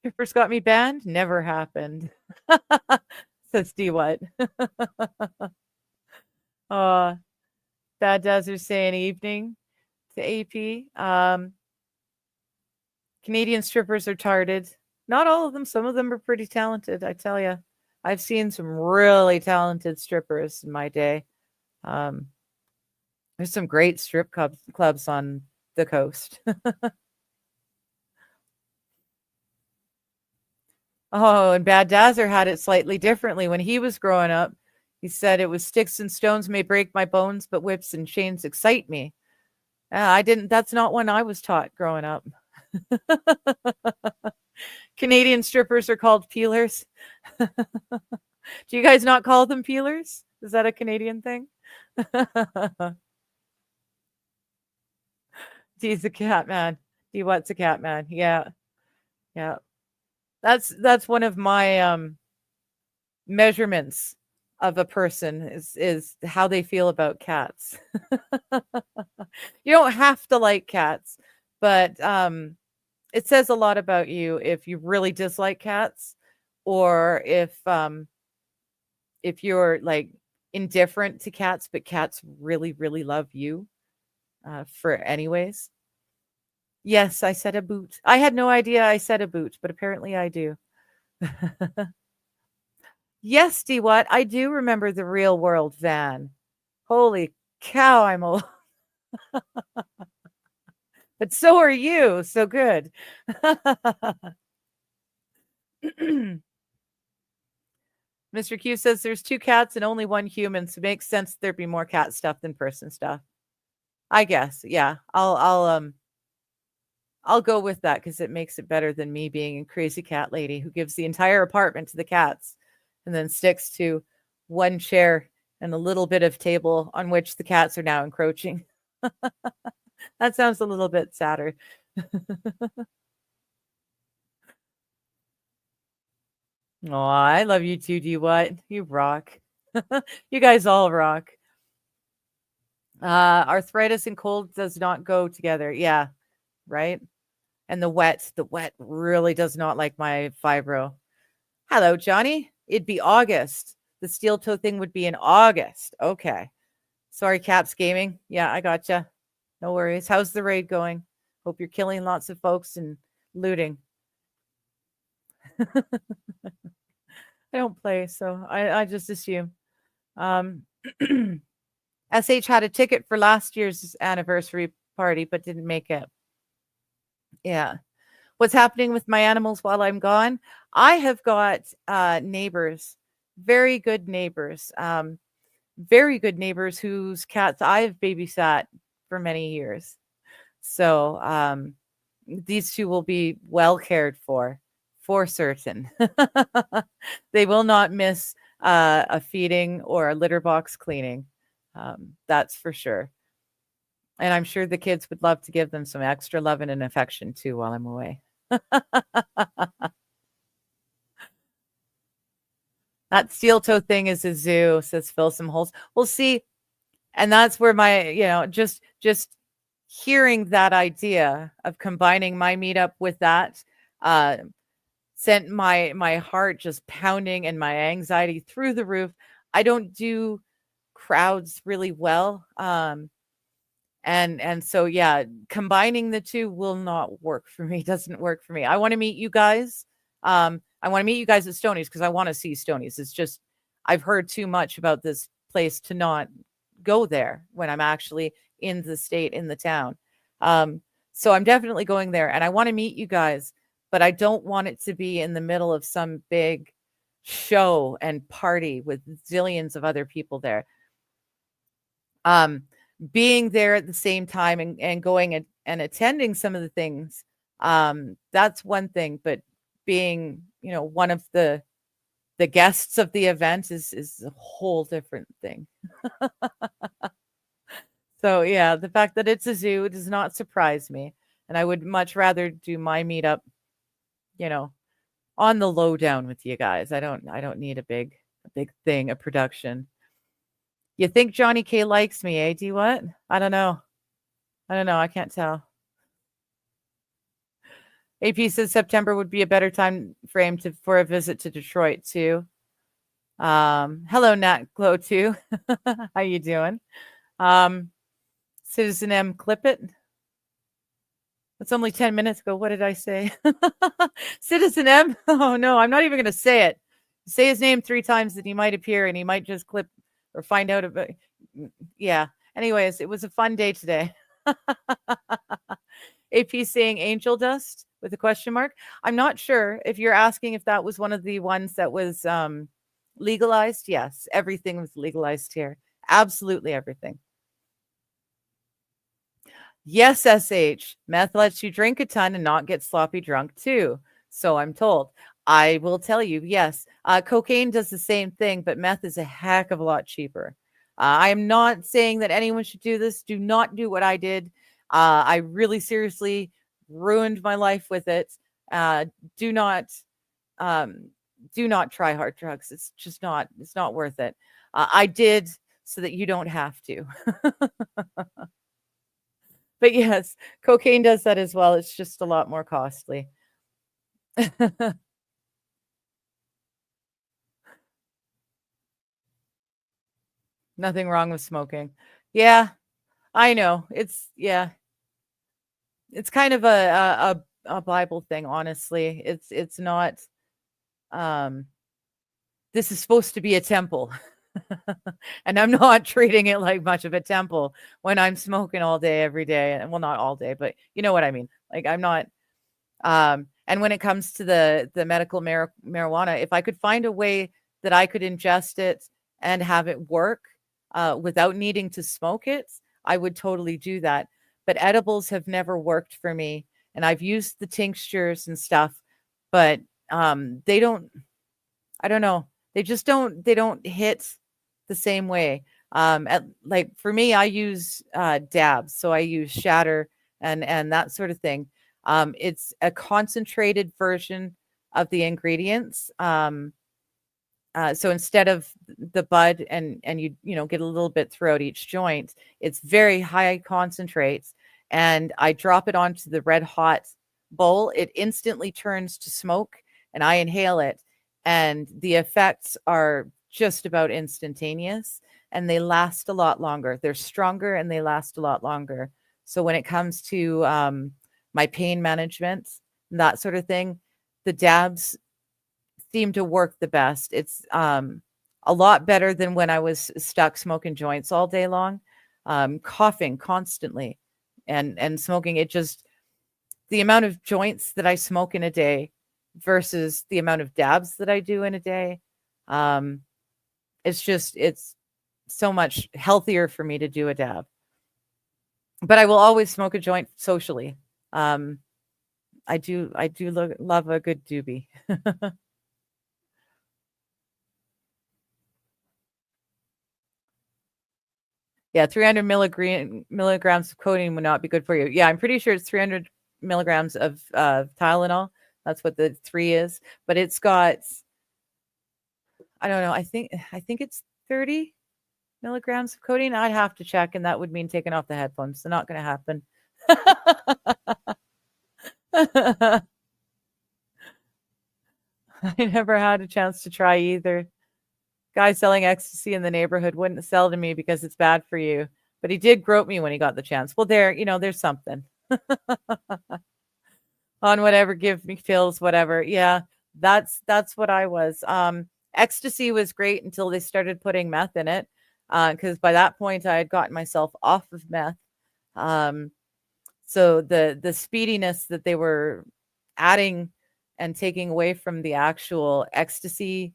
Strippers got me banned? Never happened. Says D what? Bad Desert saying evening to AP. Canadian strippers are tarded. Not all of them. Some of them are pretty talented, I tell you. I've seen some really talented strippers in my day. There's some great strip clubs on the coast. Oh, and Bad Dazzer had it slightly differently when he was growing up. He said it was sticks and stones may break my bones, but whips and chains excite me. I didn't. That's not one I was taught growing up. Canadian strippers are called peelers. Do you guys not call them peelers? Is that a Canadian thing? D's a cat man. D what's a cat man? Yeah. Yeah. That's one of my measurements of a person is how they feel about cats. You don't have to like cats, but it says a lot about you if you really dislike cats, or if you're like indifferent to cats, but cats really, really love you for anyways. Yes, I said a boot. I had no idea I said a boot, but apparently I do. Yes, D what? I do remember the Real World van. Holy cow, I'm old. But so are you. So good. Mr. Q says there's 2 cats and only 1 human, so it makes sense there'd be more cat stuff than person stuff. I guess. Yeah. I'll go with that because it makes it better than me being a crazy cat lady who gives the entire apartment to the cats and then sticks to one chair and a little bit of table on which the cats are now encroaching. That sounds a little bit sadder. Oh, I love you too, D what? You rock. You guys all rock. Arthritis and cold does not go together. Yeah, right. And the wet really does not like my fibro. Hello, Johnny. It'd be August. The steel toe thing would be in August. Okay. Sorry, Caps Gaming. Yeah, I gotcha. No worries. How's the raid going? Hope you're killing lots of folks and looting. I don't play, so I just assume. SH had a ticket for last year's anniversary party, but didn't make it. Yeah. What's happening with my animals while I'm gone? I have got neighbors, very good neighbors whose cats I've babysat for many years. So these 2 will be well cared for certain. They will not miss a feeding or a litter box cleaning. That's for sure. And I'm sure the kids would love to give them some extra love and affection too while I'm away. That steel toe thing is a zoo, says fill some holes. We'll see. And that's where my, just hearing that idea of combining my meetup with that sent my heart just pounding and my anxiety through the roof. I don't do crowds really well. And so, yeah, combining the 2 will not work for me. Doesn't work for me. I want to meet you guys. I want to meet you guys at Stoney's because I want to see Stoney's. It's just, I've heard too much about this place to not go there when I'm actually in the state, in the town. So I'm definitely going there and I want to meet you guys, but I don't want it to be in the middle of some big show and party with zillions of other people there. Being there at the same time and going and attending some of the things, that's one thing, but being, one of the guests of the event is a whole different thing. So yeah, the fact that it's a zoo does not surprise me. And I would much rather do my meetup, you know, on the lowdown with you guys. I don't need a big thing, a production. You think Johnny K likes me, eh? Do you what? I don't know. I don't know. I can't tell. AP says September would be a better time frame for a visit to Detroit too. Hello, Nat Glow too. How you doing? Citizen M, clip it. It's only 10 minutes ago. What did I say? Citizen M. Oh no, I'm not even going to say it. Say his name 3 times that he might appear and he might just clip or find out about. Yeah. Anyways, it was a fun day today. AP saying angel dust with a question mark. I'm not sure if you're asking if that was one of the ones that was legalized. Yes, everything was legalized here. Absolutely everything. Yes, SH. Meth lets you drink a ton and not get sloppy drunk too. So I'm told. I will tell you, yes. Cocaine does the same thing, but meth is a heck of a lot cheaper. I am not saying that anyone should do this. Do not do what I did. I really seriously ruined my life with it. Do not do not try hard drugs. It's just not, it's not worth it. I did so that you don't have to. But yes, cocaine does that as well. It's just a lot more costly. Nothing wrong with smoking. Yeah, I know. It's kind of a Bible thing, honestly. It's not this is supposed to be a temple. And I'm not treating it like much of a temple when I'm smoking all day every day. And well, not all day, but you know what I mean. Like I'm not and when it comes to the medical marijuana, if I could find a way that I could ingest it and have it work without needing to smoke it, I would totally do that. But edibles have never worked for me, and I've used the tinctures and stuff, but they don't. I don't know. They just don't. They don't hit the same way. Like for me, I use dabs, so I use shatter and that sort of thing. It's a concentrated version of the ingredients. So instead of the bud and you know get a little bit throughout each joint, it's very high concentrates, and I drop it onto the red hot bowl. It instantly turns to smoke, and I inhale it, and the effects are just about instantaneous, and they last a lot longer. They're stronger and they last a lot longer. So when it comes to my pain management, that sort of thing, the dabs seem to work the best. It's a lot better than when I was stuck smoking joints all day long, coughing constantly and smoking. It just, the amount of joints that I smoke in a day versus the amount of dabs that I do in a day, it's so much healthier for me to do a dab. But I will always smoke a joint socially. I do love a good doobie. Yeah, 300 milligrams of codeine would not be good for you. Yeah, I'm pretty sure it's 300 milligrams of Tylenol. That's what the 3 is. But it's got, I don't know, I think it's 30 milligrams of codeine. I'd have to check, and that would mean taking off the headphones. So not going to happen. I never had a chance to try either. Guy selling ecstasy in the neighborhood wouldn't sell to me because it's bad for you, but he did grope me when he got the chance. Well, there's something on whatever give me feels, whatever. Yeah, that's what I was. Ecstasy was great until they started putting meth in it, because by that point I had gotten myself off of meth. So the speediness that they were adding and taking away from the actual ecstasy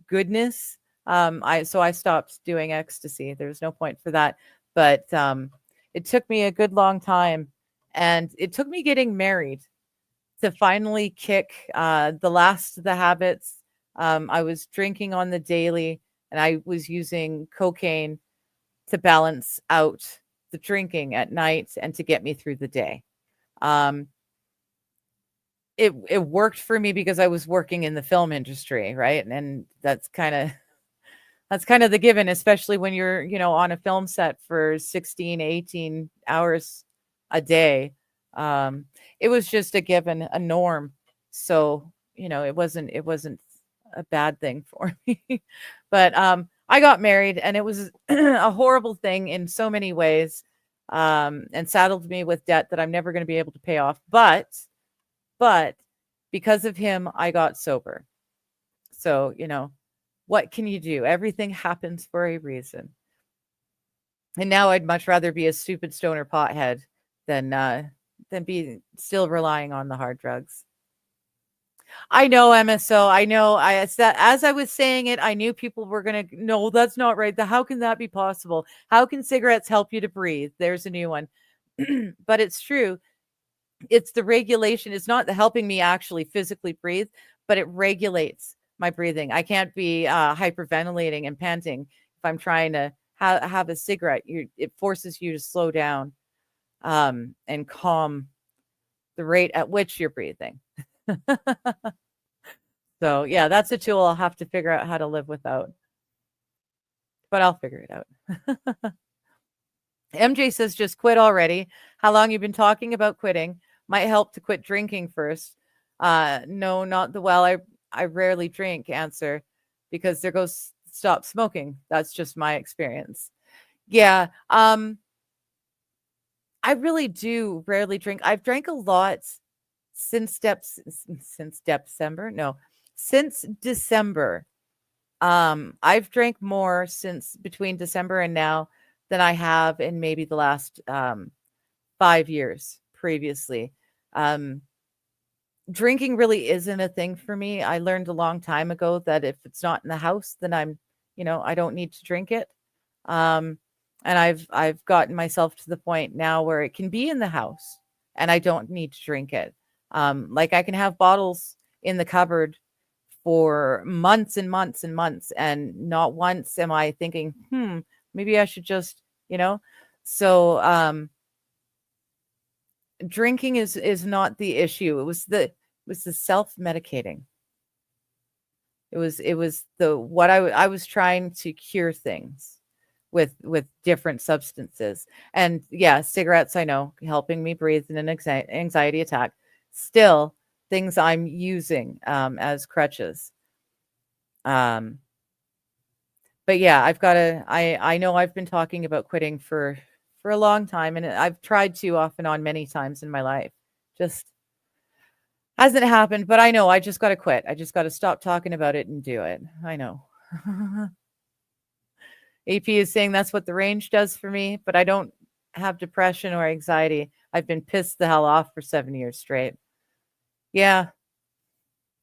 goodness, I stopped doing ecstasy. There's no point for that. But it took me a good long time, and it took me getting married to finally kick the last of the habits. I was drinking on the daily, and I was using cocaine to balance out the drinking at night and to get me through the day. Um, it worked for me because I was working in the film industry, right? And that's kind of the given, especially when you're, on a film set for 16, 18 hours a day. Um, it was just a given, a norm. So, it wasn't a bad thing for me. But I got married and it was a horrible thing in so many ways. And saddled me with debt that I'm never going to be able to pay off. But because of him, I got sober. So, what can you do? Everything happens for a reason. And now I'd much rather be a stupid stoner pothead than be still relying on the hard drugs. I know, MSO. I know. As I was saying it, I knew people were gonna. No, that's not right. How can that be possible? How can cigarettes help you to breathe? There's a new one. But it's true. It's the regulation. It's not the helping me actually physically breathe, but it regulates my breathing. I can't be hyperventilating and panting if I'm trying to have a cigarette. It forces you to slow down and calm the rate at which you're breathing. So yeah, that's a tool I'll have to figure out how to live without. But I'll figure it out. MJ says, just quit already. How long you been talking about quitting? Might help to quit drinking first. No, not the I rarely drink answer, because there goes stop smoking. That's just my experience. Yeah. I really do rarely drink. I've drank a lot since December. No, since December. I've drank more since between December and now than I have in maybe the last 5 years previously. Drinking really isn't a thing for me. I learned a long time ago that if it's not in the house, then I don't need to drink it. And I've gotten myself to the point now where it can be in the house and I don't need to drink it. Like I can have bottles in the cupboard for months and months and months, and not once am I thinking, maybe I should just, so drinking is not the issue. It was the self-medicating. It was the what I was trying to cure things with different substances. And yeah, cigarettes, I know, helping me breathe in an anxiety attack. Still things I'm using as crutches. But yeah, I know I've been talking about quitting for a long time, and I've tried to off and on many times in my life. Just hasn't happened, but I know I just got to quit. I just got to stop talking about it and do it. I know. AP is saying that's what the range does for me, but I don't have depression or anxiety. I've been pissed the hell off for 7 years straight. Yeah.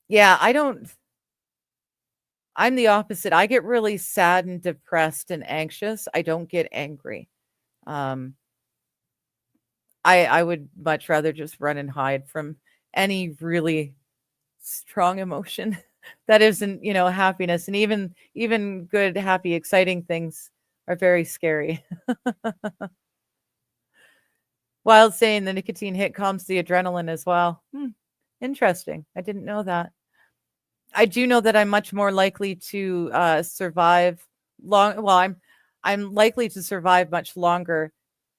Yeah, I'm the opposite. I get really sad and depressed and anxious. I don't get angry. I would much rather just run and hide from any really strong emotion that isn't, happiness. And even good, happy, exciting things are very scary. Wild saying the nicotine hit calms the adrenaline as well. Interesting. I didn't know that. I do know that I'm much more likely to survive long. Well, I'm likely to survive much longer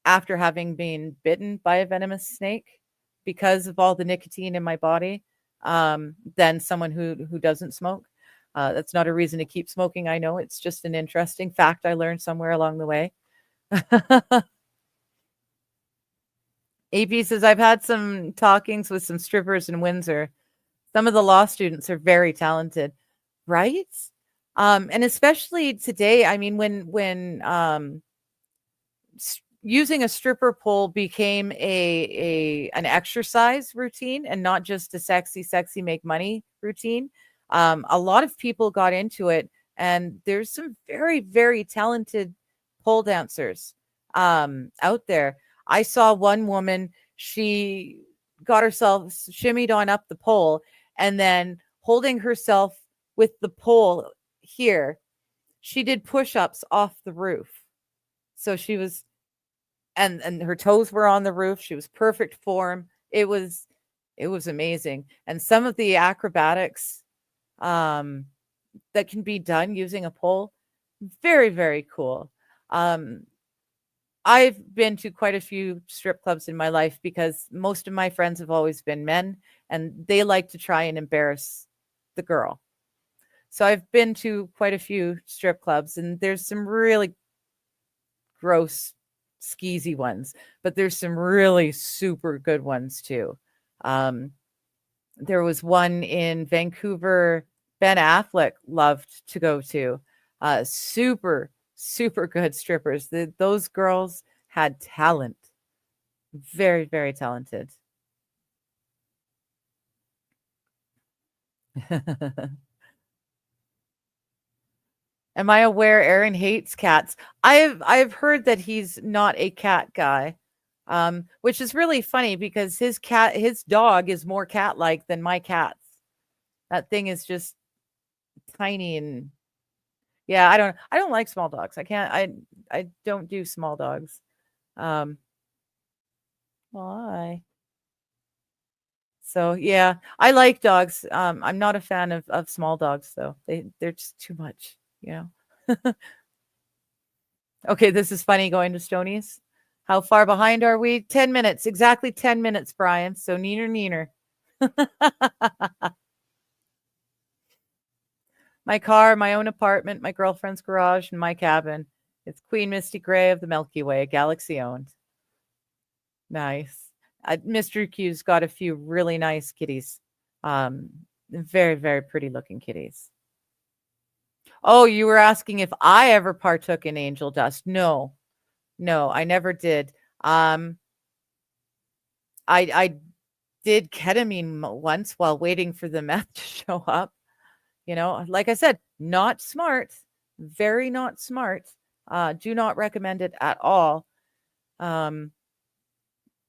after having been bitten by a venomous snake because of all the nicotine in my body than someone who doesn't smoke. That's not a reason to keep smoking. I know, it's just an interesting fact I learned somewhere along the way. AP says, I've had some talkings with some strippers in Windsor. Some of the law students are very talented, right? And especially today, I mean, when using a stripper pole became an exercise routine and not just a sexy make money routine, a lot of people got into it, and there's some very, very talented pole dancers out there. I saw one woman, she got herself shimmied on up the pole, and then holding herself with the pole here, she did push-ups off the roof. So she was and her toes were on the roof. She was perfect form. It was amazing. And some of the acrobatics um, that can be done using a pole, very, very cool. Um, I've been to quite a few strip clubs in my life because most of my friends have always been men and they like to try and embarrass the girl. So I've been to quite a few strip clubs and there's some really gross, skeezy ones, but there's some really super good ones too. Um, there was one in Vancouver Ben Affleck loved to go to. Super, super good strippers. Those girls had talent. Very, very talented. Am I aware Aaron hates cats? I've heard that he's not a cat guy, which is really funny because his dog is more cat-like than my cats. That thing is just tiny and yeah, I don't like small dogs. I can't I don't do small dogs. Um, why? So yeah, I like dogs. I'm not a fan of small dogs though. They're just too much, you know. Okay, this is funny going to Stonies. How far behind are we? 10 minutes. Exactly 10 minutes, Brian. So neener neener. My car, my own apartment, my girlfriend's garage, and my cabin. It's Queen Misty Gray of the Milky Way, galaxy owned. Nice. Mr. Q's got a few really nice kitties. Um, very, very pretty looking kitties. Oh, you were asking if I ever partook in angel dust. No, no, I never did. I did ketamine once while waiting for the meth to show up. You know, like I said, not smart, very not smart. Do not recommend it at all. Um,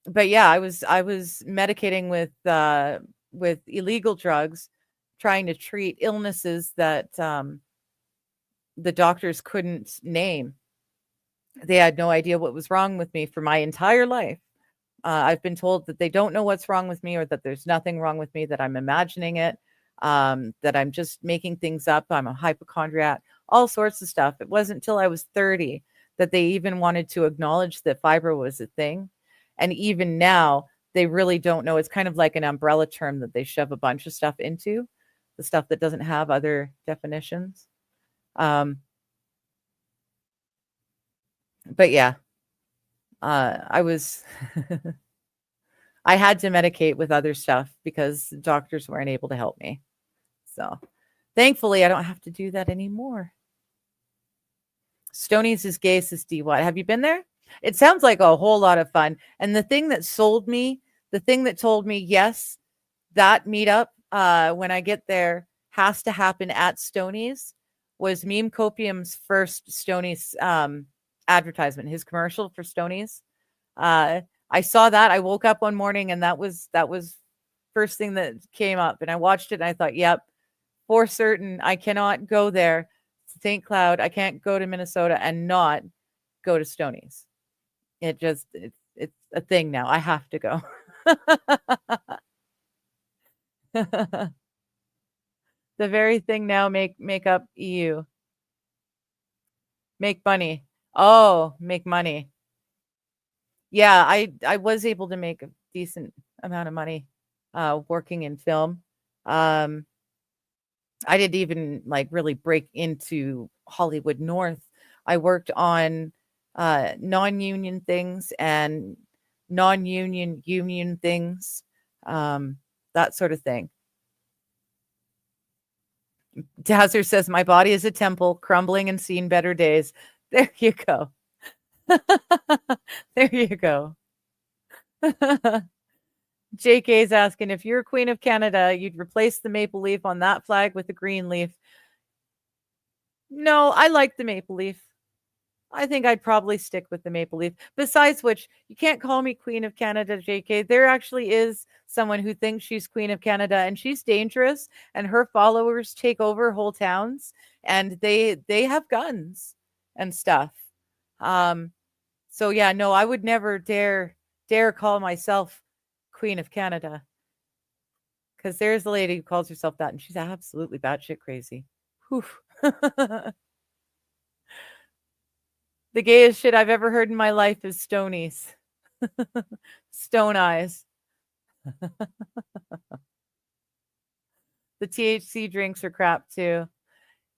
but yeah, I was medicating with illegal drugs, trying to treat illnesses that the doctors couldn't name. They had no idea what was wrong with me for my entire life. I've been told that they don't know what's wrong with me or that there's nothing wrong with me, that I'm imagining it, that I'm just making things up. I'm a hypochondriac, all sorts of stuff. It wasn't until I was 30 that they even wanted to acknowledge that fibro was a thing. And even now, they really don't know. It's kind of like an umbrella term that they shove a bunch of stuff into, the stuff that doesn't have other definitions. Um, but yeah, I was I had to medicate with other stuff because doctors weren't able to help me. So thankfully, I don't have to do that anymore. Stonies is gay, says DY. Have you been there? It sounds like a whole lot of fun. And the thing that sold me, the thing that told me, yes, that meetup when I get there has to happen at Stonies was Meme Copium's first Stonies advertisement, his commercial for Stonies. I saw that. I woke up one morning and that was first thing that came up. And I watched it and I thought, yep, for certain, I cannot go there, St. Cloud. I can't go to Minnesota and not go to Stonies. It's a thing now. I have to go. The very thing now make up EU. Make money. Oh, make money. Yeah, I was able to make a decent amount of money working in film. Um I didn't even like really break into Hollywood North. I worked on non-union things and non-union union things, that sort of thing. Dazzer says, "My body is a temple, crumbling and seen better days." There you go. There you go. JK is asking if you're Queen of Canada, you'd replace the maple leaf on that flag with a green leaf. No, I like the maple leaf. I think I'd probably stick with the maple leaf. Besides which, you can't call me Queen of Canada, JK. There actually is someone who thinks she's Queen of Canada and she's dangerous and her followers take over whole towns and they have guns and stuff. Um So yeah, no, I would never dare call myself Queen of Canada, because there's a lady who calls herself that, and she's absolutely batshit crazy. Whew. The gayest shit I've ever heard in my life is Stonies. Stone eyes. The THC drinks are crap too.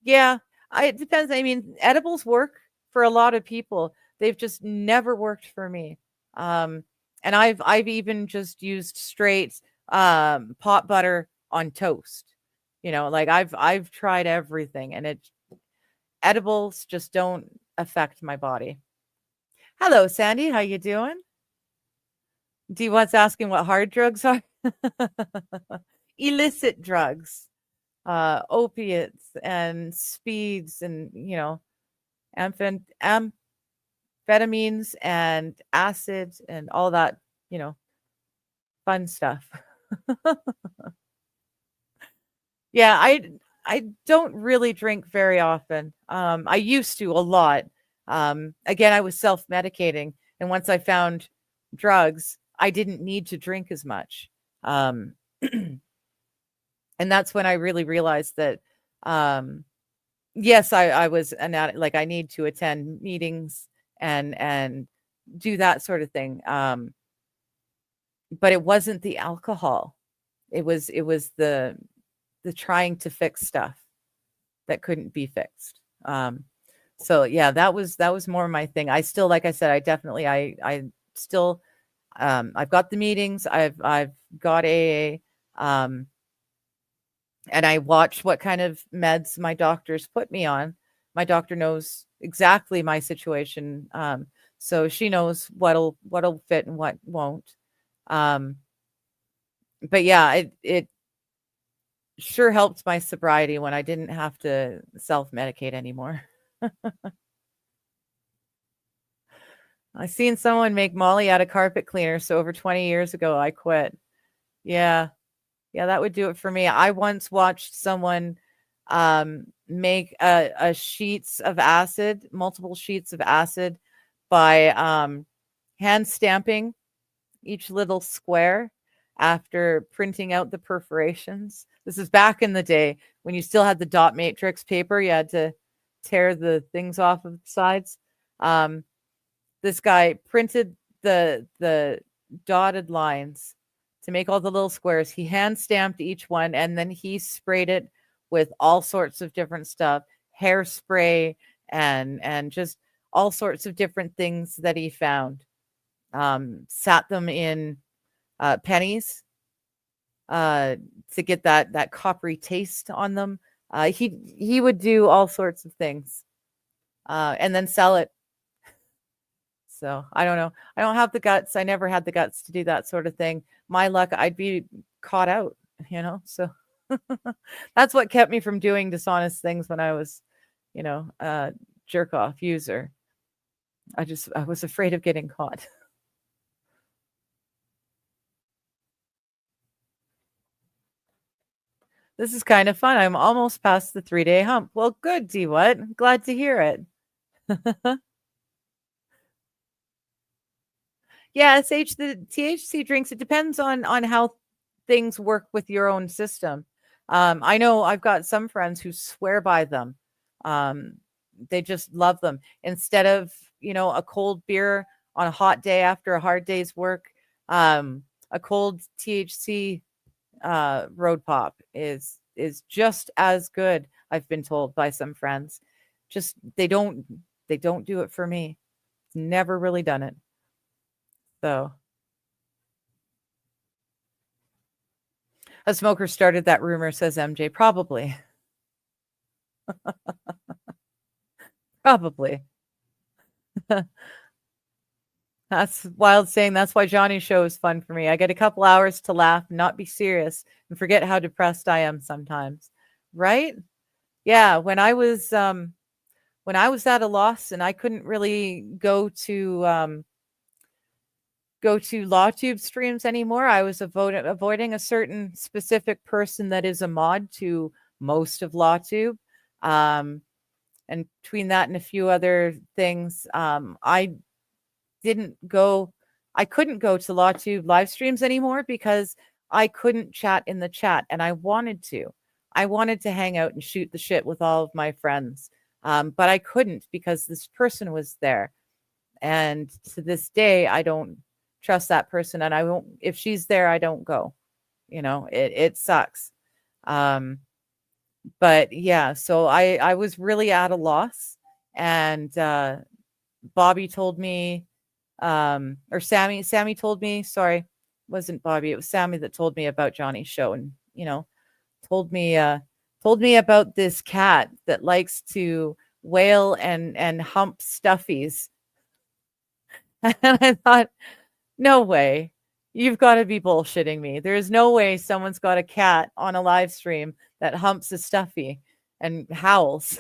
Yeah, it depends. I mean, edibles work for a lot of people. They've just never worked for me. Um, and I've even just used straight pot butter on toast. You know, like I've tried everything, and edibles just don't affect my body. Hello, Sandy. How you doing? D what's asking what hard drugs are? Illicit drugs, opiates and speeds, and amphetamines and acid and all that, you know, fun stuff. Yeah, I don't really drink very often. I used to a lot. Again, I was self-medicating, and once I found drugs, I didn't need to drink as much. Um, and that's when I really realized that, yes, I was an addict. Like I need to attend meetings and do that sort of thing. But it wasn't the alcohol. It was the trying to fix stuff that couldn't be fixed. So yeah, that was more my thing. I still, like I said, I still, I've got the meetings. I've got AA, and I watch what kind of meds my doctors put me on. My doctor knows exactly my situation, so she knows what'll fit and what won't. Um, but yeah, it sure helped my sobriety when I didn't have to self-medicate anymore. I seen someone make Molly out of carpet cleaner, so over 20 years ago, I quit. Yeah. Yeah, that would do it for me. I once watched someone make a sheets of acid, multiple sheets of acid, by hand stamping each little square after printing out the perforations. This is back in the day when you still had the dot matrix paper. You had to tear the things off of the sides. This guy printed the dotted lines to make all the little squares. He hand stamped each one, and then he sprayed it with all sorts of different stuff, hairspray and just all sorts of different things that he found. Sat them in pennies to get that coppery taste on them. He would do all sorts of things, and then sell it. So I don't know. I don't have the guts. I never had the guts to do that sort of thing. My luck, I'd be caught out, So that's what kept me from doing dishonest things when I was, a jerk off user. I was afraid of getting caught. This is kind of fun. I'm almost past the 3-day hump. Well, good, D what? Glad to hear it. Yeah, the THC drinks, it depends on how things work with your own system. I know I've got some friends who swear by them. They just love them. Instead of, a cold beer on a hot day after a hard day's work, a cold THC road pop is just as good, I've been told by some friends. Just they don't do it for me. Never really done it. So a smoker started that rumor, says MJ. Probably. Probably. That's wild saying. That's why Johnny's show is fun for me. I get a couple hours to laugh, not be serious, and forget how depressed I am sometimes. Right? Yeah. When I was at a loss and I couldn't really go to LawTube streams anymore, I was avoiding a certain specific person that is a mod to most of LawTube. And between that and a few other things, I I couldn't go to LawTube live streams anymore because I couldn't chat in the chat, and I wanted to. I wanted to hang out and shoot the shit with all of my friends, but I couldn't because this person was there. And to this day, I don't trust that person, and I won't. If she's there, I don't go. It sucks. But yeah, so I was really at a loss, and Bobby told me, or Sammy told me, sorry, wasn't Bobby, it was Sammy that told me about Johnny's show, and told me about this cat that likes to wail and hump stuffies. And I thought, no way. You've got to be bullshitting me. There's no way someone's got a cat on a live stream that humps a stuffy and howls.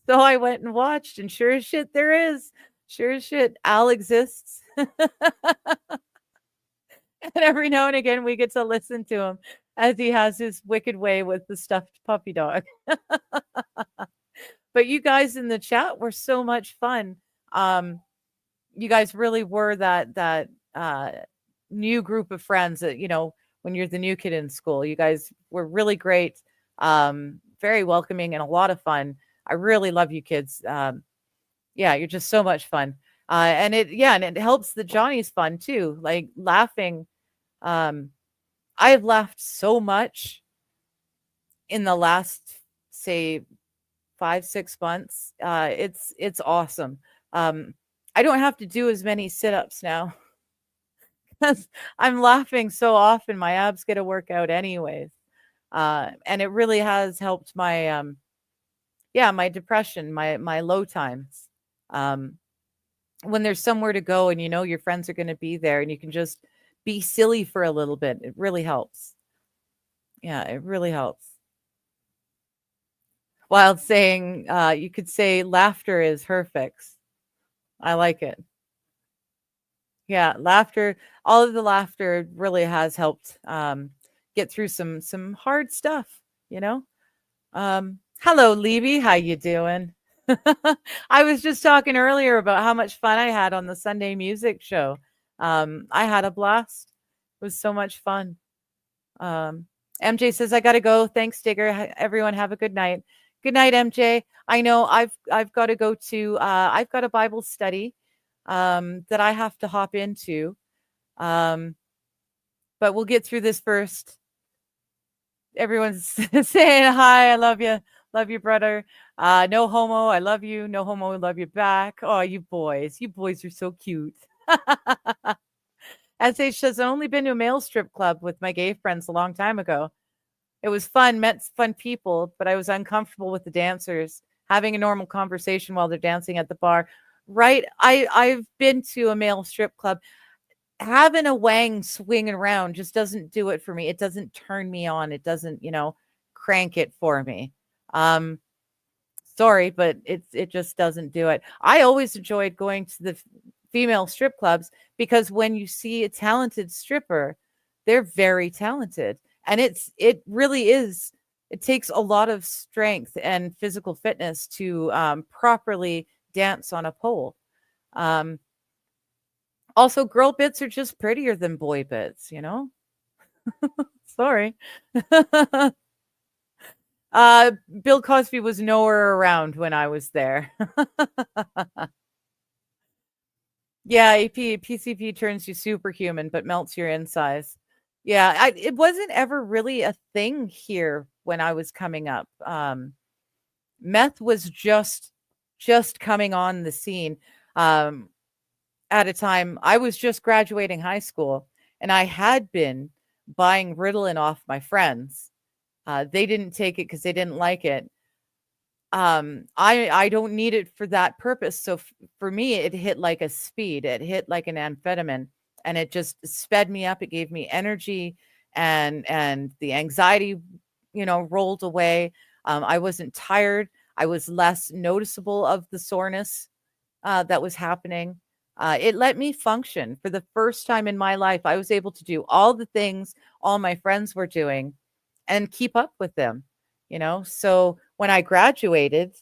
So I went and watched, and sure as shit, there is. Sure as shit, Al exists. And every now and again, we get to listen to him as he has his wicked way with the stuffed puppy dog. But you guys in the chat were so much fun. You guys really were that new group of friends that, when you're the new kid in school. You guys were really great, very welcoming, and a lot of fun. I really love you kids. Yeah, you're just so much fun. And it helps that Johnny's fun too. Like laughing. I've laughed so much in the last, say, 5-6 months. It's awesome. I don't have to do as many sit-ups now because I'm laughing so often. My abs get a workout anyways. And it really has helped my my depression, my low times. When there's somewhere to go and your friends are going to be there and you can just be silly for a little bit, it really helps. Yeah, it really helps. Wild saying, you could say laughter is her fix. I like it. Yeah, laughter, all of the laughter really has helped get through some hard stuff, Hello, Levy, how you doing? I was just talking earlier about how much fun I had on the Sunday music show. I had a blast. It was so much fun. MJ says, I got to go. Thanks, Digger. Everyone have a good night. Good night, MJ. I know I've got to go to, I've got a Bible study that I have to hop into. But we'll get through this first. Everyone's saying hi. I love you. Love you, brother. No homo. I love you. No homo. Love you back. Oh, you boys are so cute. SH says, I've only been to a male strip club with my gay friends a long time ago. It was fun, met fun people, but I was uncomfortable with the dancers having a normal conversation while they're dancing at the bar. Right. I've been to a male strip club. Having a wang swinging around just doesn't do it for me. It doesn't turn me on. It doesn't, crank it for me. Sorry, but it just doesn't do it. I always enjoyed going to the female strip clubs because when you see a talented stripper, they're very talented. And it really is. It takes a lot of strength and physical fitness to properly dance on a pole. Also, girl bits are just prettier than boy bits, Sorry. Bill Cosby was nowhere around when I was there. Yeah, PCP turns you superhuman, but melts your insides. Yeah, it wasn't ever really a thing here when I was coming up. Meth was just coming on the scene. At a time I was just graduating high school, and I had been buying Ritalin off my friends. They didn't take it because they didn't like it. I don't need it for that purpose. So for me, it hit like a speed. It hit like an amphetamine, and it just sped me up. It gave me energy, and the anxiety, rolled away. I wasn't tired. I was less noticeable of the soreness that was happening. It let me function. For the first time in my life, I was able to do all the things all my friends were doing and keep up with them, So when I graduated,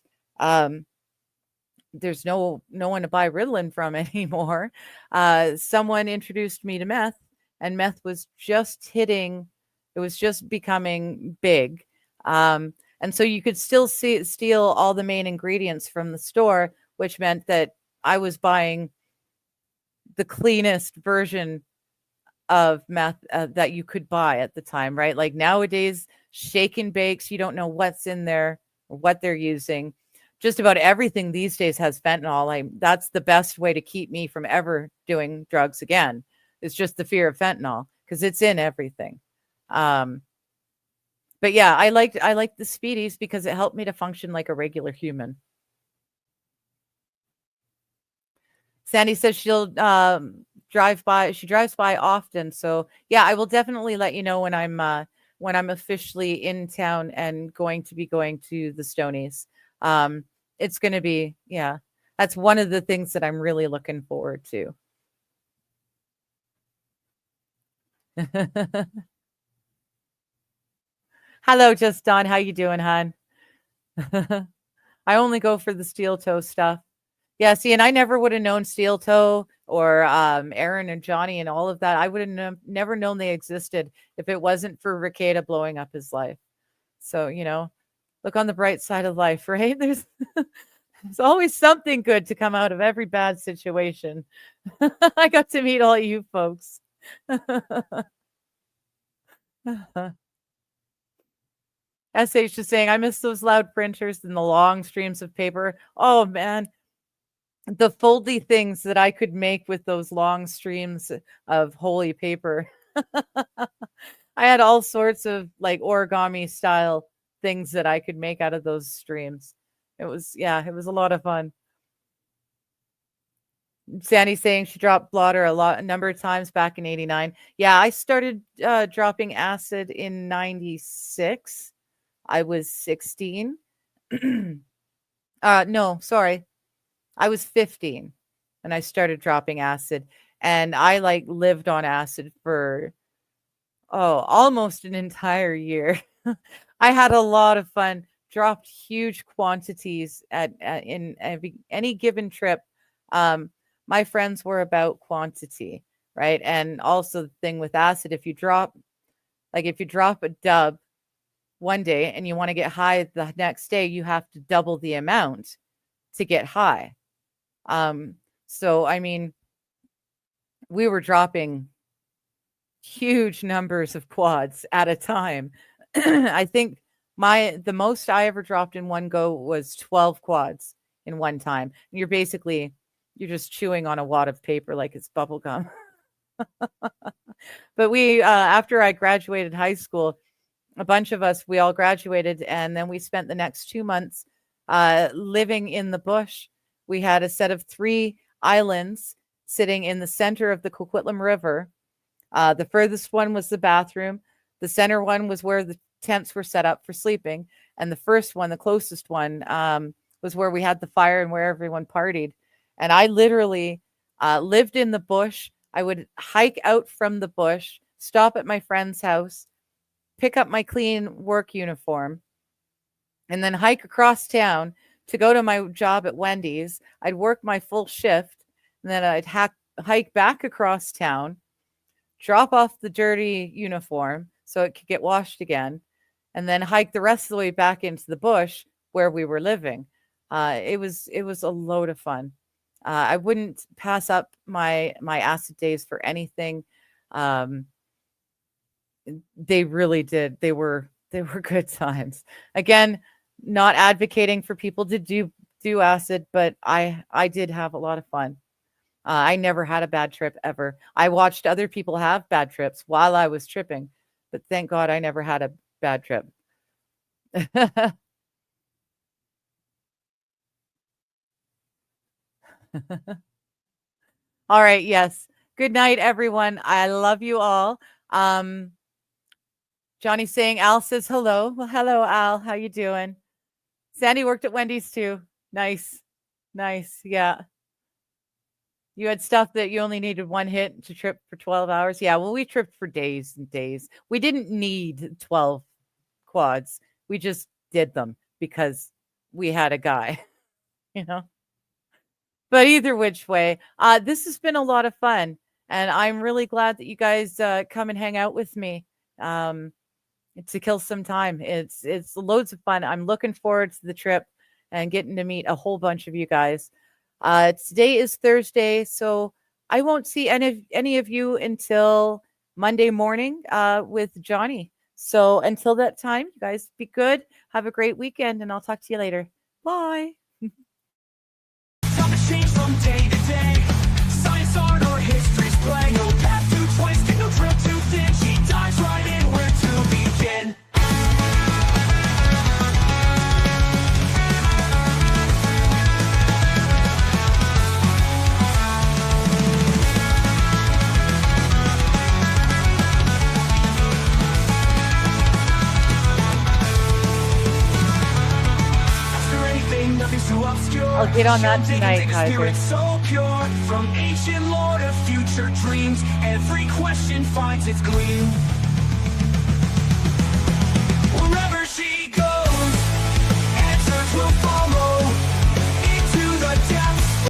there's no one to buy Ritalin from anymore. Someone introduced me to meth, and meth was just hitting. It was just becoming big, and so you could still steal all the main ingredients from the store, which meant that I was buying the cleanest version of meth that you could buy at the time, right? Like nowadays, shake and bakes, you don't know what's in there or what they're using. Just about everything these days has fentanyl. That's the best way to keep me from ever doing drugs again. It's just the fear of fentanyl because it's in everything. But yeah, I liked the Speedies because it helped me to function like a regular human. Sandy says she'll drive by. She drives by often, so yeah, I will definitely let you know when I'm officially in town and going to the Stonies. It's going to be, yeah, that's one of the things that I'm really looking forward to. Hello, Just Don. How you doing, hon? I only go for the steel toe stuff. Yeah, see, and I never would have known steel toe or Aaron and Johnny and all of that. I would have never known they existed if it wasn't for Ricada blowing up his life. So, look on the bright side of life, right? There's always something good to come out of every bad situation. I got to meet all you folks. SH is saying, I miss those loud printers and the long streams of paper. Oh, man. The foldy things that I could make with those long streams of holy paper. I had all sorts of like origami style things that I could make out of those streams. It was a lot of fun. Sandy's saying she dropped blotter a number of times back in 89. Yeah, I started dropping acid in 96. I was 16. No, sorry. I was 15 and I started dropping acid, and I like lived on acid for almost an entire year. I had a lot of fun, dropped huge quantities in any given trip. My friends were about quantity, right? And also the thing with acid, if you drop a dub one day and you want to get high the next day, you have to double the amount to get high. So I mean, we were dropping huge numbers of quads at a time. I think the most I ever dropped in one go was 12 quads in one time. And you're just chewing on a wad of paper like it's bubble gum. But we, after I graduated high school, a bunch of us, we all graduated, and then we spent the next 2 months living in the bush. We had a set of 3 islands sitting in the center of the Coquitlam River. The furthest one was the bathroom. The center one was where the tents were set up for sleeping. And the first one, the closest one, was where we had the fire and where everyone partied. And I literally lived in the bush. I would hike out from the bush, stop at my friend's house, pick up my clean work uniform, and then hike across town to go to my job at Wendy's. I'd work my full shift, and then I'd hike back across town, drop off the dirty uniform so it could get washed again, and then hike the rest of the way back into the bush where we were living. It was a load of fun. I wouldn't pass up my acid days for anything. They really did. They were good times. Again, not advocating for people to do acid, but I did have a lot of fun. I never had a bad trip ever. I watched other people have bad trips while I was tripping, but thank God I never had a bad trip. All right. Yes. Good night, everyone. I love you all. Johnny's saying Al says hello. Well, hello, Al. How you doing? Sandy worked at Wendy's too. Nice. Yeah. You had stuff that you only needed one hit to trip for 12 hours. Yeah. Well, we tripped for days and days. We didn't need 12 quads. We just did them because we had a guy, you know? But either which way, this has been a lot of fun, and I'm really glad that you guys come and hang out with me to kill some time. It's loads of fun. I'm looking forward to the trip and getting to meet a whole bunch of you guys. Today is Thursday, so I won't see any of you until Monday morning with Johnny. So until that time, you guys be good. Have a great weekend, and I'll talk to you later. Bye. Topics change from day to day. Science, art, or history's play. No path too twisted, no trail too thin. She dives right in where to begin. After anything, nothing's too obscure. I'll get on that She'll dig tonight, into the spirit Kaiser. so pure. From ancient lore to future dreams, every question finds its gleam.